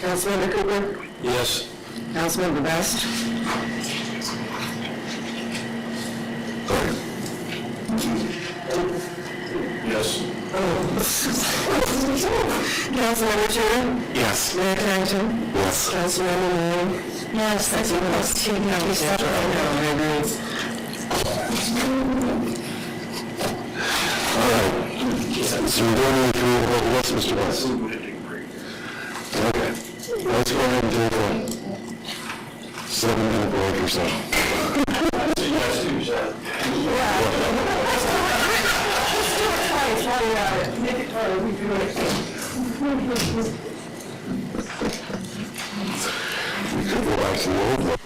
Councilmember Cooper? Yes. Councilmember Best? Yes. Councilmember Turner? Yes. Mayor Carrington? Yes. Councilmember Moore? Yes, that's what I was taking. All right. So we're going to go yes, Mr. West. Okay. Let's go ahead and take a 7-minute break or so. We could go back to the old one.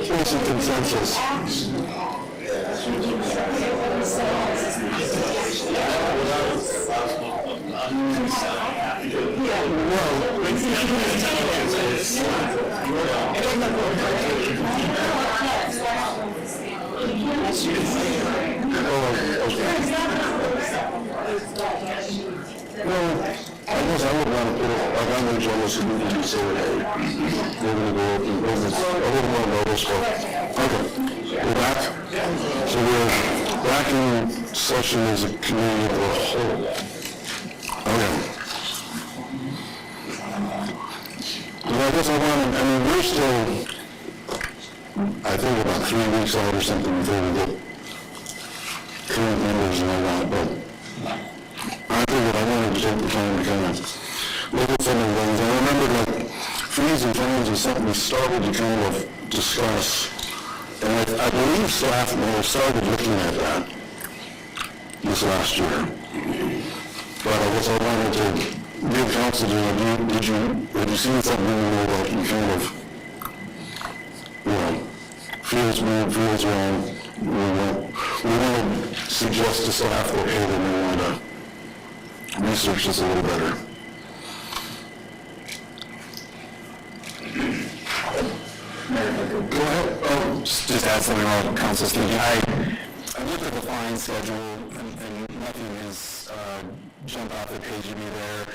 Here's some consensus. Well, I guess I would want to put it like on the agenda so we can say, hey, we're going to go open business, a little more noticeable. Okay, we're back. So we're back in session as a committee of the whole. Okay. Well, I guess I mean, we're still, I think about 3 weeks out or something before we get current members and all that, but I figured I wanted to take the time to kind of look at some of the things. I remember like fees and fines is something we started to kind of discuss, and I believe staff may have started looking at that this last year. But I guess I wanted to give counsel to you, have you seen something that you kind of, feels weird, feels wrong? We want to suggest to staff that, hey, they may want to research this a little better. Go ahead. Just add something on council's thinking. I looked at the fine schedule and nothing has jumped off the page at me there.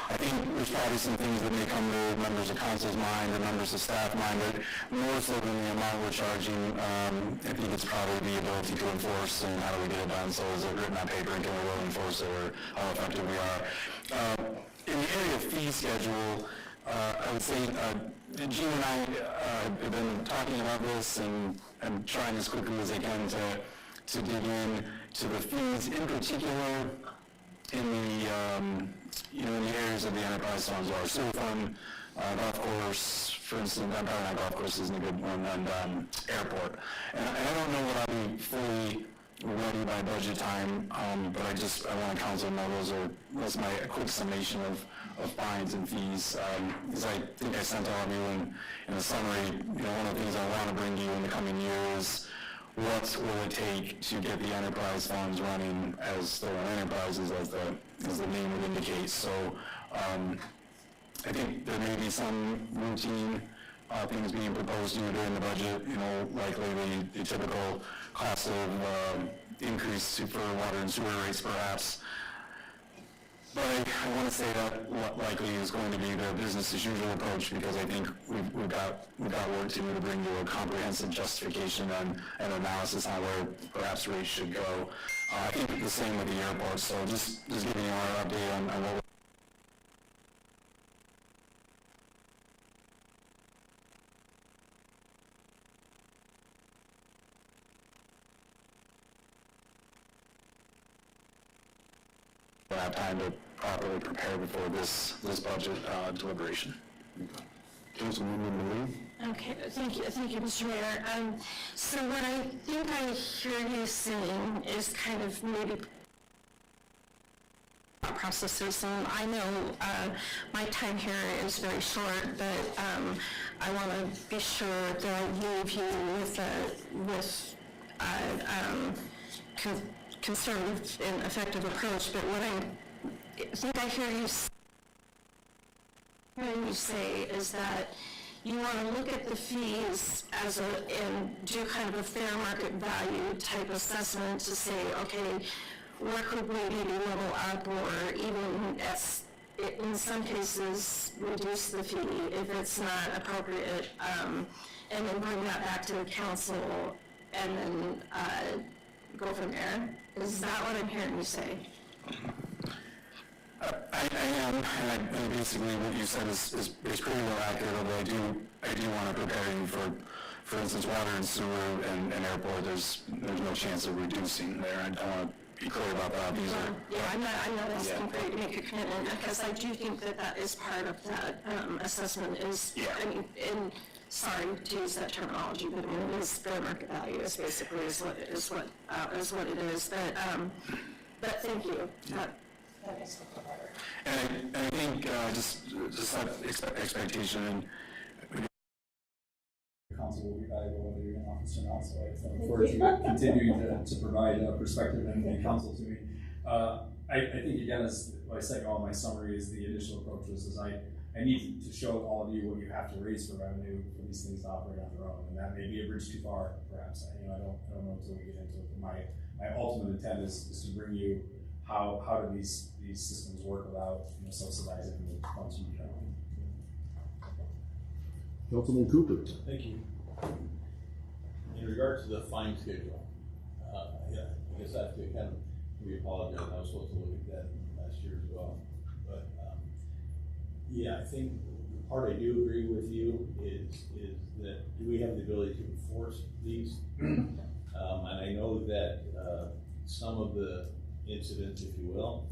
I think there's probably some things that may come to members of council's mind or members of staff mind, but more so than the amount we're charging, I think it's probably the ability to enforce and how do we get it done. So is it written on paper and can we really enforce it, or how effective we are? In the area of fee schedule, I would say Gene and I have been talking about this and trying as quickly as I can to dig in to the fees, in particular in the in the areas of the enterprise funds, our sewer fund, golf course, for instance, probably not golf course isn't a good one, and airport. And I don't know what I'll be fully ready by budget time, but I want council to know that's my quick summation of fines and fees. Because I think I sent all of you in a summary, one of the things I want to bring to you in the coming years, what will it take to get the enterprise funds running as though an enterprise is as the name would indicate. So I think there may be some routine things being proposed to you during the budget, likely the typical cost of increase for water and sewer rates perhaps. But I want to say that what likely is going to be the business as usual approach, because I think we've got work to do to bring you a comprehensive justification and analysis on where perhaps rates should go. I think the same with the airport. So just giving you our update on what. We'll have time to properly prepare before this budget deliberation. Councilwoman Marie? Okay, thank you, Mr. Mayor. So what I think I hear you saying is kind of maybe processes, and I know my time here is very short, but I want to be sure that I leave you with conservative and effective approach. But what I think I hear you say is that you want to look at the fees and do kind of a fair market value type assessment to say, okay, where could we maybe level up, or even in some cases reduce the fee if it's not appropriate, and then bring that back to the council and then go from there. Is that what I'm hearing you say? I am, and basically what you said is pretty well accurate, although I do want to prepare you for instance, water and sewer and airport. There's no chance of reducing there. I want to be clear about that. I'm not asking for you to make a commitment, because I do think that is part of that assessment. And sorry to use that terminology, but it is fair market value. Is basically is what it is. But thank you. That makes me feel better. And I think just that expectation. Council will be valuable whether you're in office or not, so I look forward to continuing to provide perspective and counsel to me. I think again, as what I said, all my summary is the initial approach is I need to show all of you what you have to raise for revenue for these things to operate on their own, and that may be a bridge too far, perhaps. I don't know until we get into it. My ultimate intent is to bring you how do these systems work without subsidizing the funds from the general. Councilman Cooper. Thank you. In regard to the fine schedule, I guess I have to kind of re-apologize. I was supposed to look at that last year as well. But I think the part I do agree with you is that do we have the ability to enforce these? And I know that some of the incidents, if you will,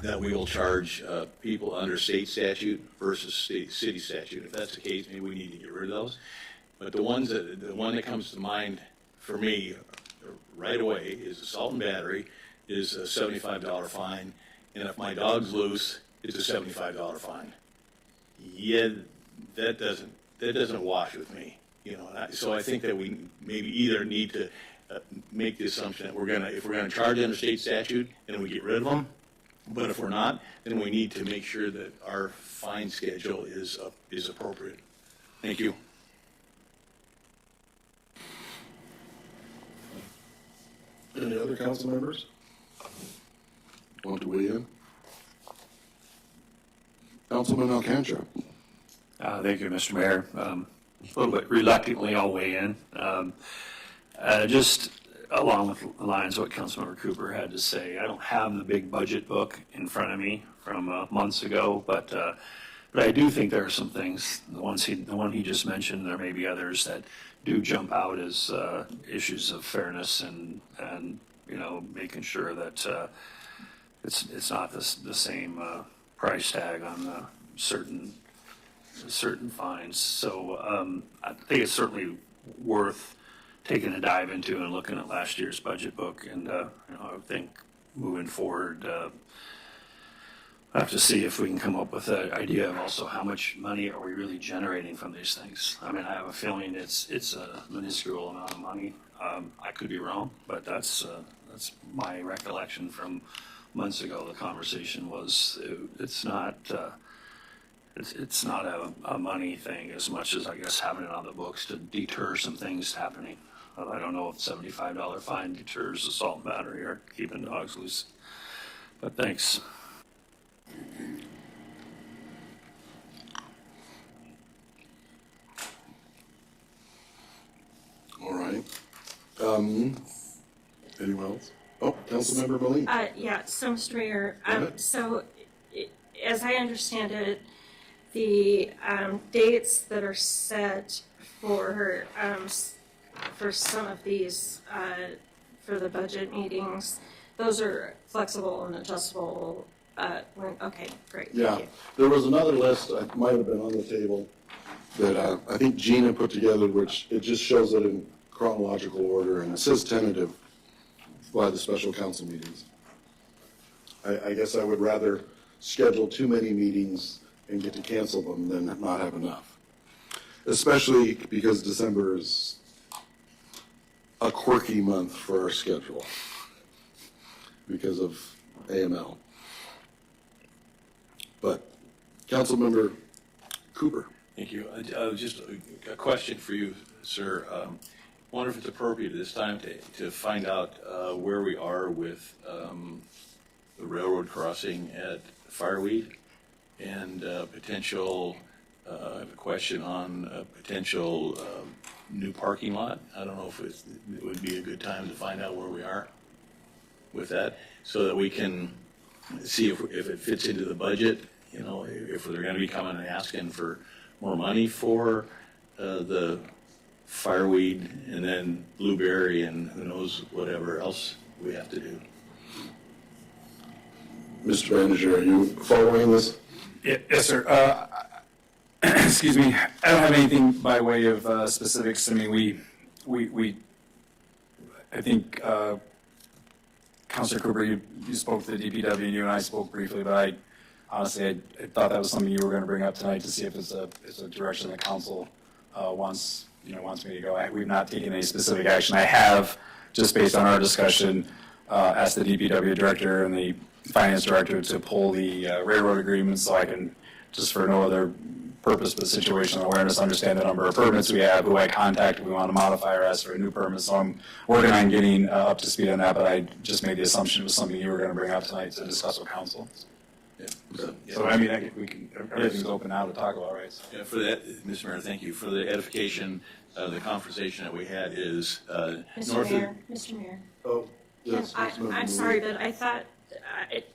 that we will charge people under state statute versus city statute. If that's the case, maybe we need to get rid of those. But the one that comes to mind for me right away is assault and battery is a $75 fine, and if my dog's loose, it's a $75 fine. Yeah, that doesn't wash with me, So I think that we maybe either need to make the assumption that if we're gonna charge under state statute, then we get rid of them. But if we're not, then we need to make sure that our fine schedule is appropriate. Thank you. Any other council members want to weigh in? Councilman Alcantara. Thank you, Mr. Mayor. A little bit reluctantly, I'll weigh in. Just along with the lines of what Councilmember Cooper had to say, I don't have the big budget book in front of me from months ago, but I do think there are some things, the one he just mentioned, there may be others that do jump out as issues of fairness and making sure that it's not the same price tag on certain certain fines. So I think it's certainly worth taking a dive into and looking at last year's budget book. And you know, I would think moving forward, I have to see if we can come up with an idea of also how much money are we really generating from these things. I mean, I have a feeling it's a minuscule amount of money. I could be wrong, but that's my recollection from months ago. The conversation was it's not a money thing as much as, I guess, having it on the books to deter some things happening. I don't know if $75 fine deters assault and battery or keeping dogs loose, but thanks. All right. Anyone else? Oh, Councilmember Malik. Yeah, so Mr. Mayor, Go ahead. as I understand it, the dates that are set for some of these, for the budget meetings, those are flexible and adjustable. Okay, great. Yeah, Thank you. there was another list, it might have been on the table, that I think Gina put together, which it just shows it in chronological order, and it says tentative by the special council meetings. I guess I would rather schedule too many meetings and get to cancel them than not have enough. Especially because December is a quirky month for our schedule because of AML. But, Councilmember Cooper. Thank you. Just a question for you, sir. Wonder if it's appropriate at this time to find out where we are with the railroad crossing at Fireweed and potential, I have a question on a potential new parking lot. I don't know if it would be a good time to find out where we are with that so that we can see if it fits into the budget, you know, if they're going to be coming and asking for more money for the Fireweed and then Blueberry and who knows whatever else we have to do. Mr. Manager, are you following this? Yes, sir. Excuse me. I don't have anything by way of specifics. I mean, I think, Councilor Cooper, you spoke to the DPW and you and I spoke briefly, but honestly, I thought that was something you were going to bring up tonight to see if it's a direction the council wants me to go. We've not taken any specific action. I have, just based on our discussion, asked the DPW director and the finance director to pull the railroad agreement so I can, just for no other purpose but situational awareness, understand the number of permits we have, who I contact if we want to modify or ask for a new permit. So I'm working on getting up to speed on that, but I just made the assumption it was something you were going to bring up tonight to discuss with council. Yeah. So, I mean, everything's open now to talk about, right? So. Yeah, for that, Mr. Mayor, thank you. For the edification, the conversation that we had is north of... Mr. Mayor. Oh, yes. I'm sorry, but I thought,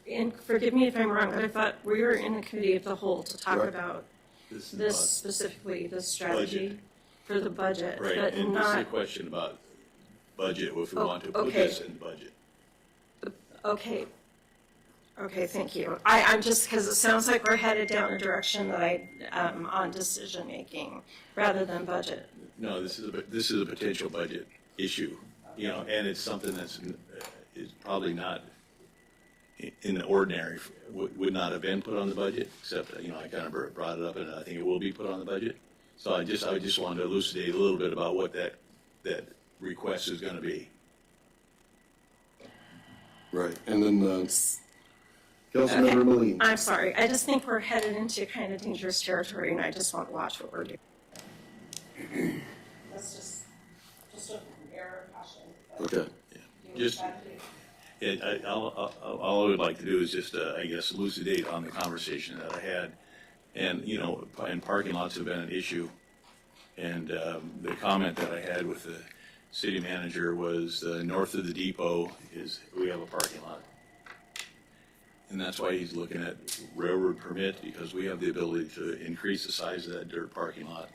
and forgive me if I'm wrong, but I thought we were in the committee of the whole to talk Right. about This this specifically, this strategy Budget. for the budget, Right, but and this is a not, question about budget, if we Oh, want to put okay. this in budget. okay. Okay, thank you. I'm just, because it sounds like we're headed down a direction that on decision-making rather than budget. No, this is a potential budget issue, you know, and it's something that's is probably not in the ordinary, would not have been put on the budget, except, you know, I kind of brought it up and I think it will be put on the budget. So I just wanted to elucidate a little bit about what that request is going to be. Right, and then Councilmember Moline. I'm sorry, I just think we're headed into kind of dangerous territory, and I just want to watch what we're doing. That's just a error of caution. Okay. Just, all I would like to do is just, I guess, elucidate on the conversation that I had. And, you know, and parking lots have been an issue. And the comment that I had with the city manager was north of the depot we have a parking lot. And that's why he's looking at railroad permit, because we have the ability to increase the size of that dirt parking lot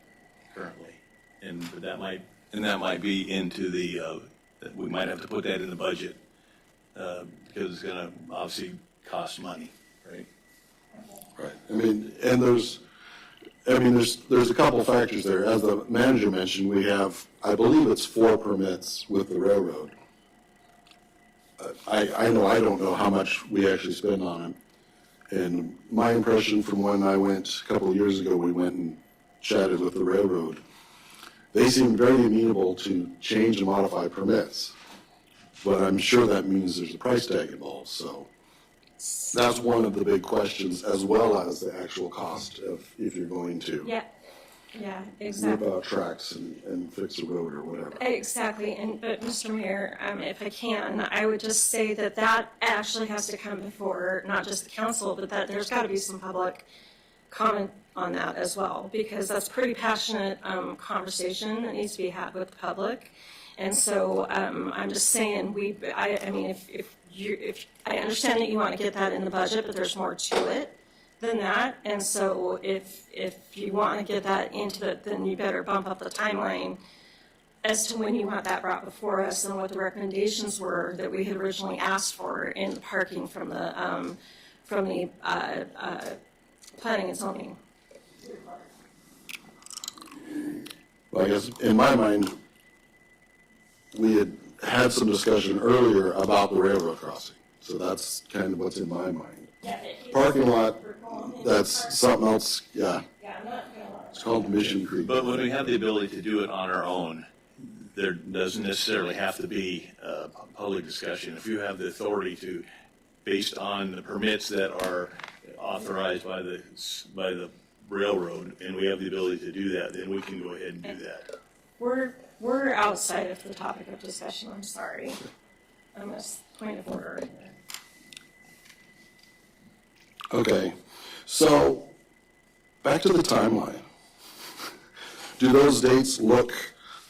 currently. And that might be into the, we might have to put that in the budget because it's going to obviously cost money, right? Right, I mean, and there's, I mean, there's a couple factors there. As the manager mentioned, we have, I believe it's 4 permits with the railroad. I know I don't know how much we actually spend on it. And my impression from when I went, a couple of years ago, we went and chatted with the railroad. They seem very amenable to change and modify permits. But I'm sure that means there's a price tag involved, so that's one of the big questions, as well as the actual cost of if you're going to Yeah, rip exactly. out tracks and fix a road or whatever. Exactly, but Mr. Mayor, if I can, I would just say that that actually has to come before not just the council, but that there's got to be some public comment on that as well, because that's pretty passionate conversation that needs to be had with the public. And so I'm just saying, I mean, if I understand that you want to get that in the budget, but there's more to it than that. And so if you want to get that into it, then you better bump up the timeline as to when you want that brought before us and what the recommendations were that we had originally asked for in the parking from the planning and zoning. Well, I guess in my mind, we had some discussion earlier about the railroad crossing. So that's kind of what's in my mind. Parking lot, that's something else, yeah. It's called Mission Creek. But when we have the ability to do it on our own, there doesn't necessarily have to be a public discussion. If you have the authority to, based on the permits that are authorized by the railroad, and we have the ability to do that, then we can go ahead and do that. We're outside of the topic of discussion, I'm sorry. I'm a point of order. Okay, so back to the timeline. Do those dates look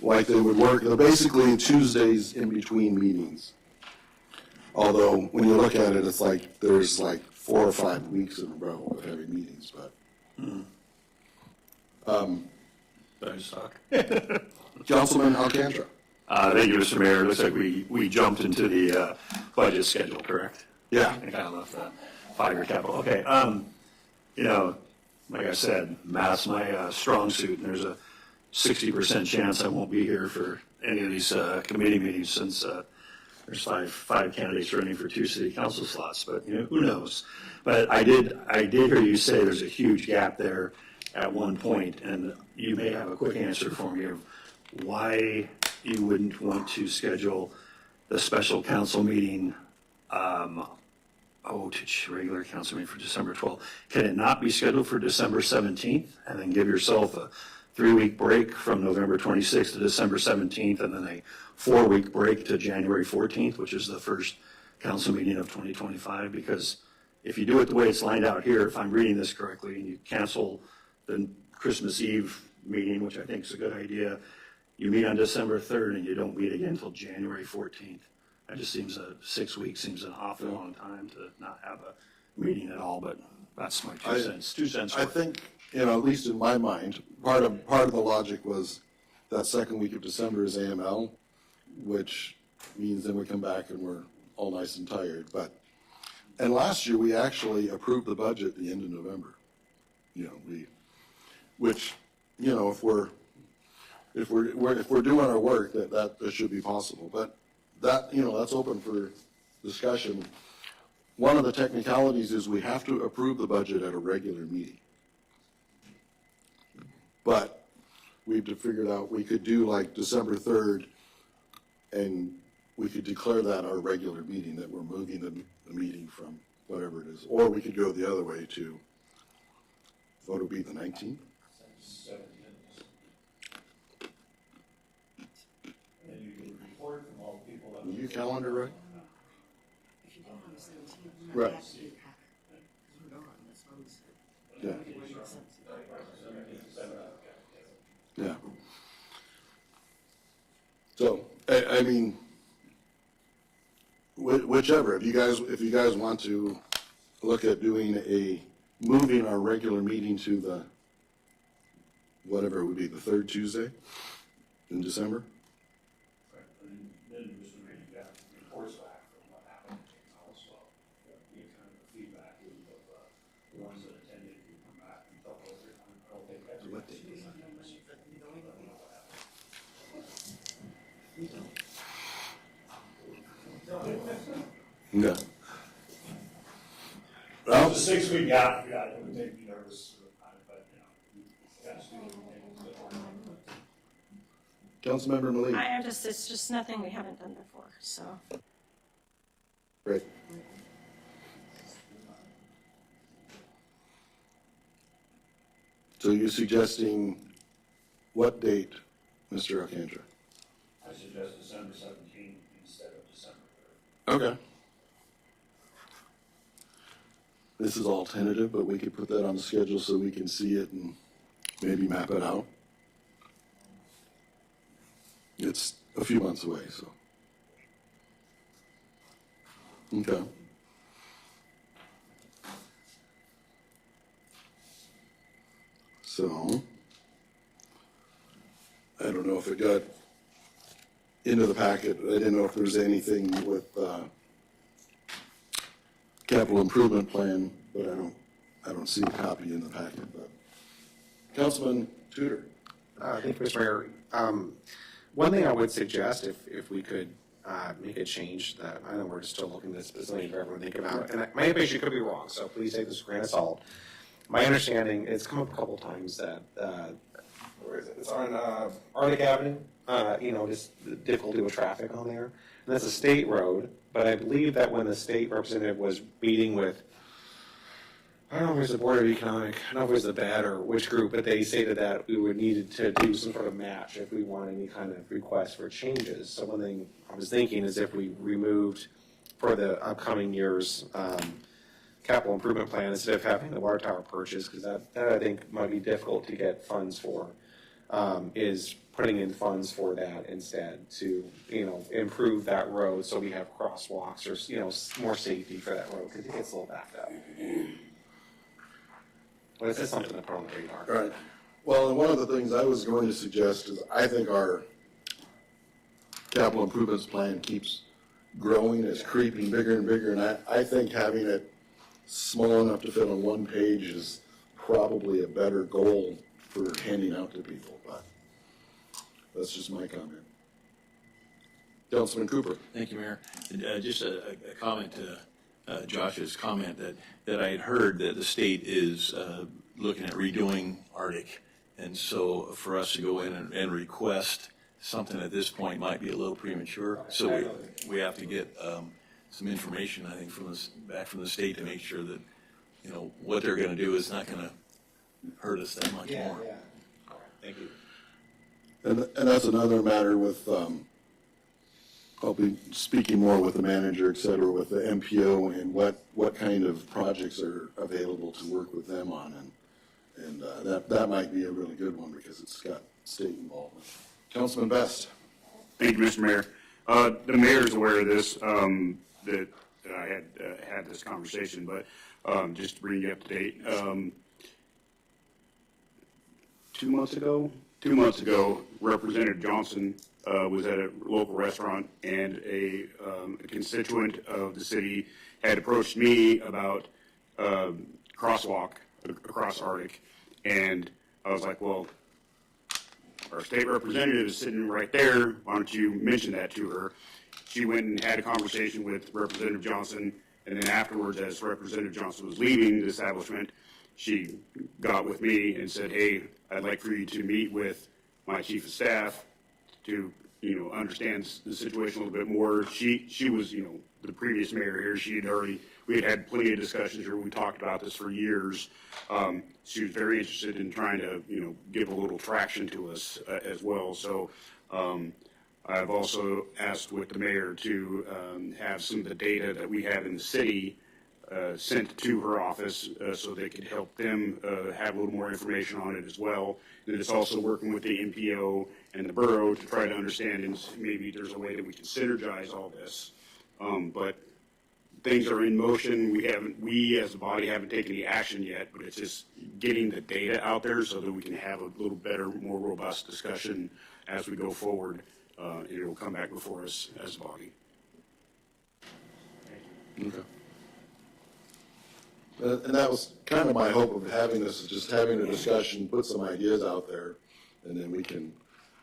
like they would work? They're basically Tuesdays in between meetings. Although, when you look at it, it's like there's like 4 or 5 weeks in a row of having meetings, but. Councilman Alcantara. Thank you, Mr. Mayor. It looks like we jumped into the budget schedule, correct? Yeah. I kind of left that 5-year capital. Okay. You know, like I said, math's my strong suit, and there's a 60% chance I won't be here for any of these committee meetings since there's five candidates running for 2 city council slots. But you know, who knows? But I did hear you say there's a huge gap there at one point, and you may have a quick answer for me of why you wouldn't want to schedule the special council meeting, to regular council meeting for December 12th. Can it not be scheduled for December 17th and then give yourself a 3-week break from November 26th to December 17th and then a 4-week break to January 14th, which is the first council meeting of 2025? Because if you do it the way it's lined out here, if I'm reading this correctly, and you cancel the Christmas Eve meeting, which I think is a good idea, you meet on December 3rd and you don't meet again until January 14th. That just seems 6 weeks seems an awful long time to not have a meeting at all, but that's my 2 cents. 2 cents I worth. think, you know, at least in my mind, part of the logic was that second week of December is AML, which means then we come back and we're all nice and tired. And last year we actually approved the budget at the end of November. You know, which, you know, if we're doing our work, that should be possible. But that, you know, that's open for discussion. One of the technicalities is we have to approve the budget at a regular meeting. But we've figured out we could do like December 3rd, and we could declare that our regular meeting, that we're moving the meeting from whatever it is. Or we could go the other way to, what would be the 19th? Are you calendar right? Right. Yeah. Yeah. So, I mean, whichever, if you guys want to look at moving our regular meeting to the, whatever it would be, the 3rd Tuesday in December? Okay. Well, the 6 week gap, it would make me nervous, but, that's Councilmember Malik. It's just nothing we haven't done before, so. Great. So you're suggesting what date, Mr. Alcantara? I suggest December 17th instead of December 3rd. Okay. This is all tentative, but we could put that on the schedule so we can see it and maybe map it out. It's a few months away, so. Okay. So, I don't know if it got into the packet. I didn't know if there was anything with capital improvement plan, but I don't see a copy in the packet. But Councilman Tudor. Thank you, Mr. Mayor. One thing I would suggest, if we could make a change, that I know we're still looking at this, but something for everyone to think about, and my information could be wrong, so please take this with a grain of salt. My understanding, it's come up a couple times that, where is it? It's on Arctic Avenue, just the difficulty with traffic on there. And that's a state road, but I believe that when the state representative was meeting with, I don't know if it was the Board of Economic, I don't know if it was the BED or which group, but they stated that we would need to do some sort of match if we want any kind of request for changes. So one thing I was thinking is if we removed for the upcoming year's capital improvement plan, instead of having the water tower purchase, because that I think might be difficult to get funds for, is putting in funds for that instead to, improve that road so we have crosswalks or, more safety for that road because it gets a little backed up. But it's just something to put on the radar. All right. Well, and one of the things I was going to suggest is I think our capital improvements plan keeps growing, it's creeping bigger and bigger, and I think having it small enough to fit on one page is probably a better goal for handing out to people, but that's just my comment. Councilman Cooper. Thank you, Mayor. Just a comment to Josh's comment that I had heard that the state is looking at redoing Arctic. And so for us to go in and request something at this point might be a little premature. So we have to get some information, I think, back from the state to make sure that, what they're going to do is not going to hurt us that much more. Yeah. Thank you. And that's another matter with, I'll be speaking more with the manager, et cetera, with the MPO and what kind of projects are available to work with them on. And that might be a really good one because it's got state involvement. Councilman Best. Thank you, Mr. Mayor. The mayor's aware of this, that I had this conversation, but just to bring you up to date, 2 months ago, Representative Johnson was at a local restaurant, and a constituent of the city had approached me about crosswalk across Arctic, and I was like, well, our state representative is sitting right there. Why don't you mention that to her? She went and had a conversation with Representative Johnson, and then afterwards, as Representative Johnson was leaving the establishment, she got with me and said, hey, I'd like for you to meet with my chief of staff to, understand the situation a little bit more. She was, the previous mayor here. We had had plenty of discussions here. We talked about this for years. She was very interested in trying to, give a little traction to us as well. So I've also asked with the mayor to have some of the data that we have in the city sent to her office so they could help them have a little more information on it as well. And it's also working with the MPO and the borough to try to understand, and maybe there's a way that we can synergize all this. But things are in motion. We as a body haven't taken any action yet, but it's just getting the data out there so that we can have a little better, more robust discussion as we go forward. And it will come back before us as a body. Okay. And that was kind of my hope of having this, is just having a discussion, put some ideas out there, and then we can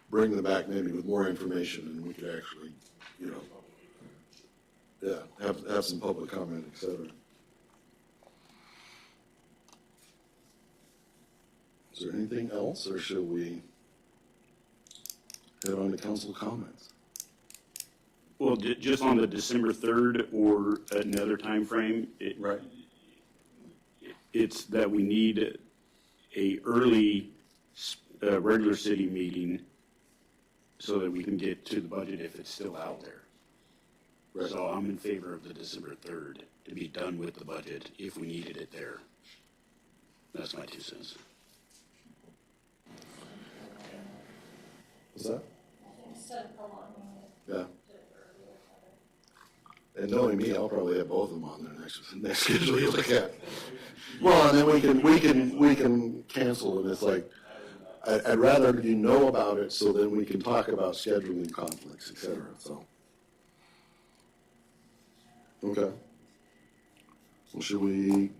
bring them back maybe with more information, and we could actually, Yeah, have some public comment, et cetera. Is there anything else, or should we head on to council comments? Well, just on the December 3rd or another time frame, Right. it's that we need a early regular city meeting so that we can get to the budget if it's still out there. Right. So I'm in favor of the December 3rd to be done with the budget if we needed it there. That's my 2 cents. What's that? Yeah. And knowing me, I'll probably have both of them on there next schedule you look at. Well, and then we can cancel, and it's like, I'd rather you know about it so then we can talk about scheduling conflicts, et cetera, so. Okay. Well, should we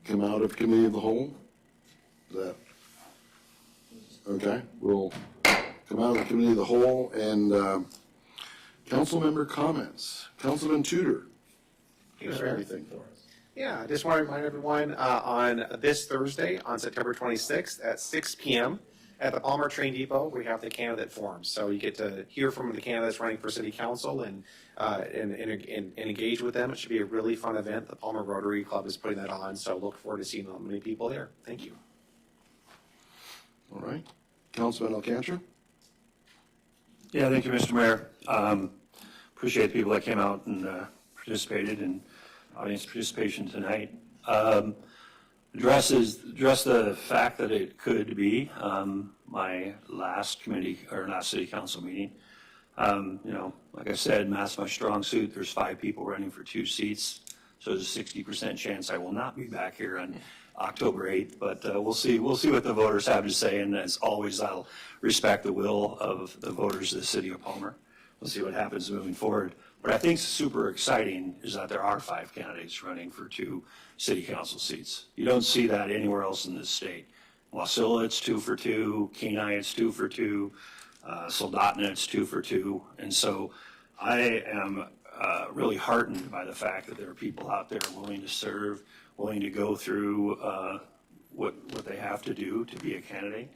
come out of committee of the whole? Is that, okay, we'll come out of the committee of the whole and, council member comments. Councilman Tudor. Is there anything for us? Yeah, I just want to remind everyone on this Thursday, on September 26th at 6 p.m. at the Palmer Train Depot, we have the candidate forums. So you get to hear from the candidates running for city council and engage with them. It should be a really fun event. The Palmer Rotary Club is putting that on, so look forward to seeing many people there. Thank you. All right. Councilman Alcantara? Yeah, thank you, Mr. Mayor. Appreciate the people that came out and participated in audience participation tonight. Address the fact that it could be my last city council meeting. Like I said, math's my strong suit. There's 5 people running for 2 seats, so there's a 60% chance I will not be back here on October 8th, but we'll see what the voters have to say, and as always, I'll respect the will of the voters of the city of Palmer. We'll see what happens moving forward. What I think is super exciting is that there are 5 candidates running for 2 city council seats. You don't see that anywhere else in this state. Wasilla, it's 2 for 2. Kenai, it's 2 for 2. Soldotna, it's 2 for 2. And so I am really heartened by the fact that there are people out there willing to serve, willing to go through what they have to do to be a candidate.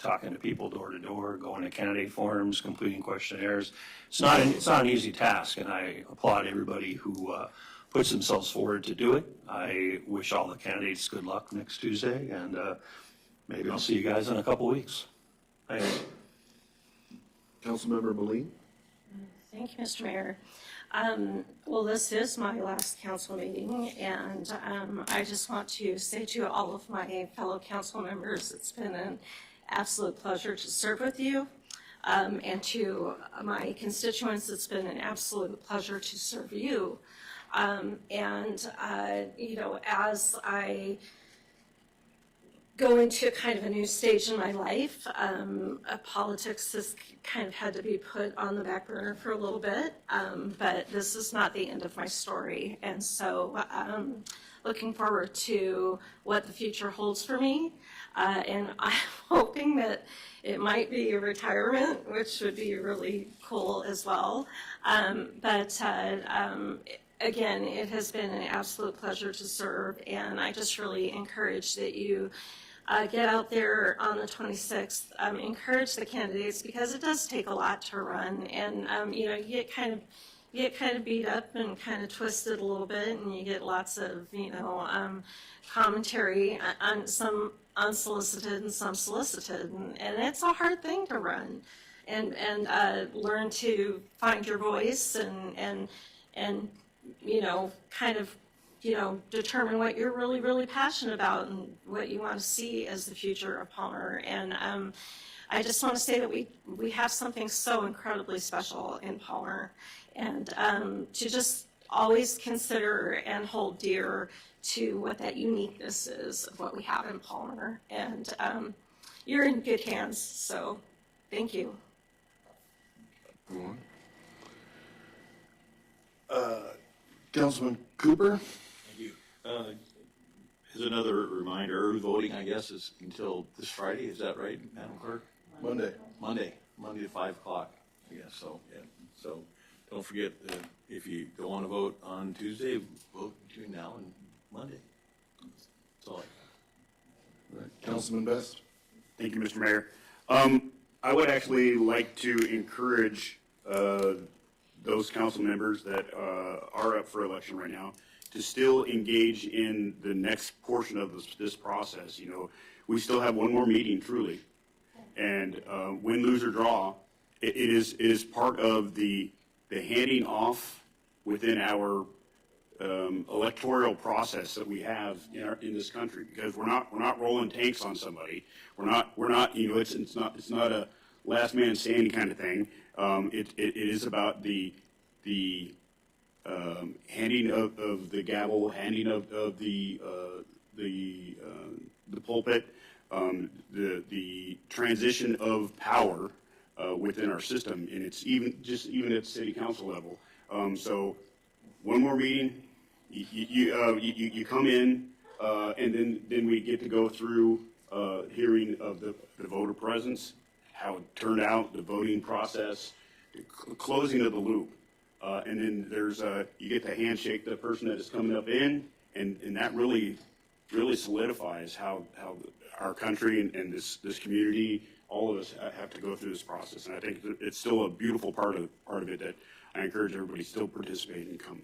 Talking to people door to door, going to candidate forums, completing questionnaires. It's not an easy task, and I applaud everybody who puts themselves forward to do it. I wish all the candidates good luck next Tuesday, and maybe I'll see you guys in a couple weeks. Thanks. Councilmember Moline? Thank you, Mr. Mayor. Well, this is my last council meeting, and I just want to say to all of my fellow council members, it's been an absolute pleasure to serve with you. And to my constituents, it's been an absolute pleasure to serve you. As I go into kind of a new stage in my life, politics has kind of had to be put on the back burner for a little bit, but this is not the end of my story. And so looking forward to what the future holds for me. And I'm hoping that it might be a retirement, which would be really cool as well. Again, it has been an absolute pleasure to serve, and I just really encourage that you get out there on the 26th, encourage the candidates, because it does take a lot to run, and you get kind of beat up and kind of twisted a little bit, and you get lots of commentary on some unsolicited and some solicited, and it's a hard thing to run, and learn to find your voice and kind of determine what you're really, really passionate about and what you want to see as the future of Palmer. And I just want to say that we have something so incredibly special in Palmer, and to just always consider and hold dear to what that uniqueness is of what we have in Palmer. And you're in good hands, so thank you. Councilman Cooper? Thank you. As another reminder, early voting, I guess, is until this Friday. Is that right, Madam Clerk? Monday. Monday at 5 o'clock, I guess. So, yeah. So don't forget, if you don't want to vote on Tuesday, vote between now and Monday. That's all I have. Councilman Best? Thank you, Mr. Mayor. I would actually like to encourage those council members that are up for election right now to still engage in the next portion of this process. You know, we still have one more meeting, truly, and win, lose, or draw, it is part of the handing off within our electoral process that we have in this country, because we're not rolling tanks on somebody. We're not you know, it's not a last man standing kind of thing. It is about the handing of the gavel, handing of the pulpit, the transition of power within our system, and it's even at city council level. So one more meeting, you come in, and then we get to go through hearing of the voter presence, how it turned out, the voting process, the closing of the loop. And then there's you get to handshake the person that is coming up in, and that really solidifies how our country and this community, all of us have to go through this process. And I think it's still a beautiful part of it that I encourage everybody to still participate and come.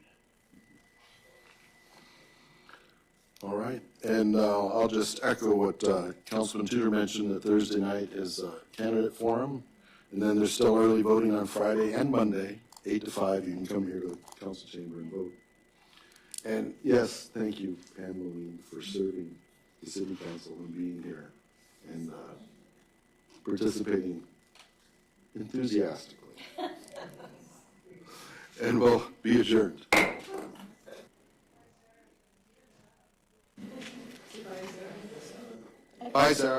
All right, and I'll just echo what Councilman Tudor mentioned, that Thursday night is a candidate forum, and then there's still early voting on Friday and Monday, 8 to 5. You can come here to the council chamber and vote. And yes, thank you, Pamela, for serving the city council and being here and participating enthusiastically. And we'll be adjourned. Bye, Sarah.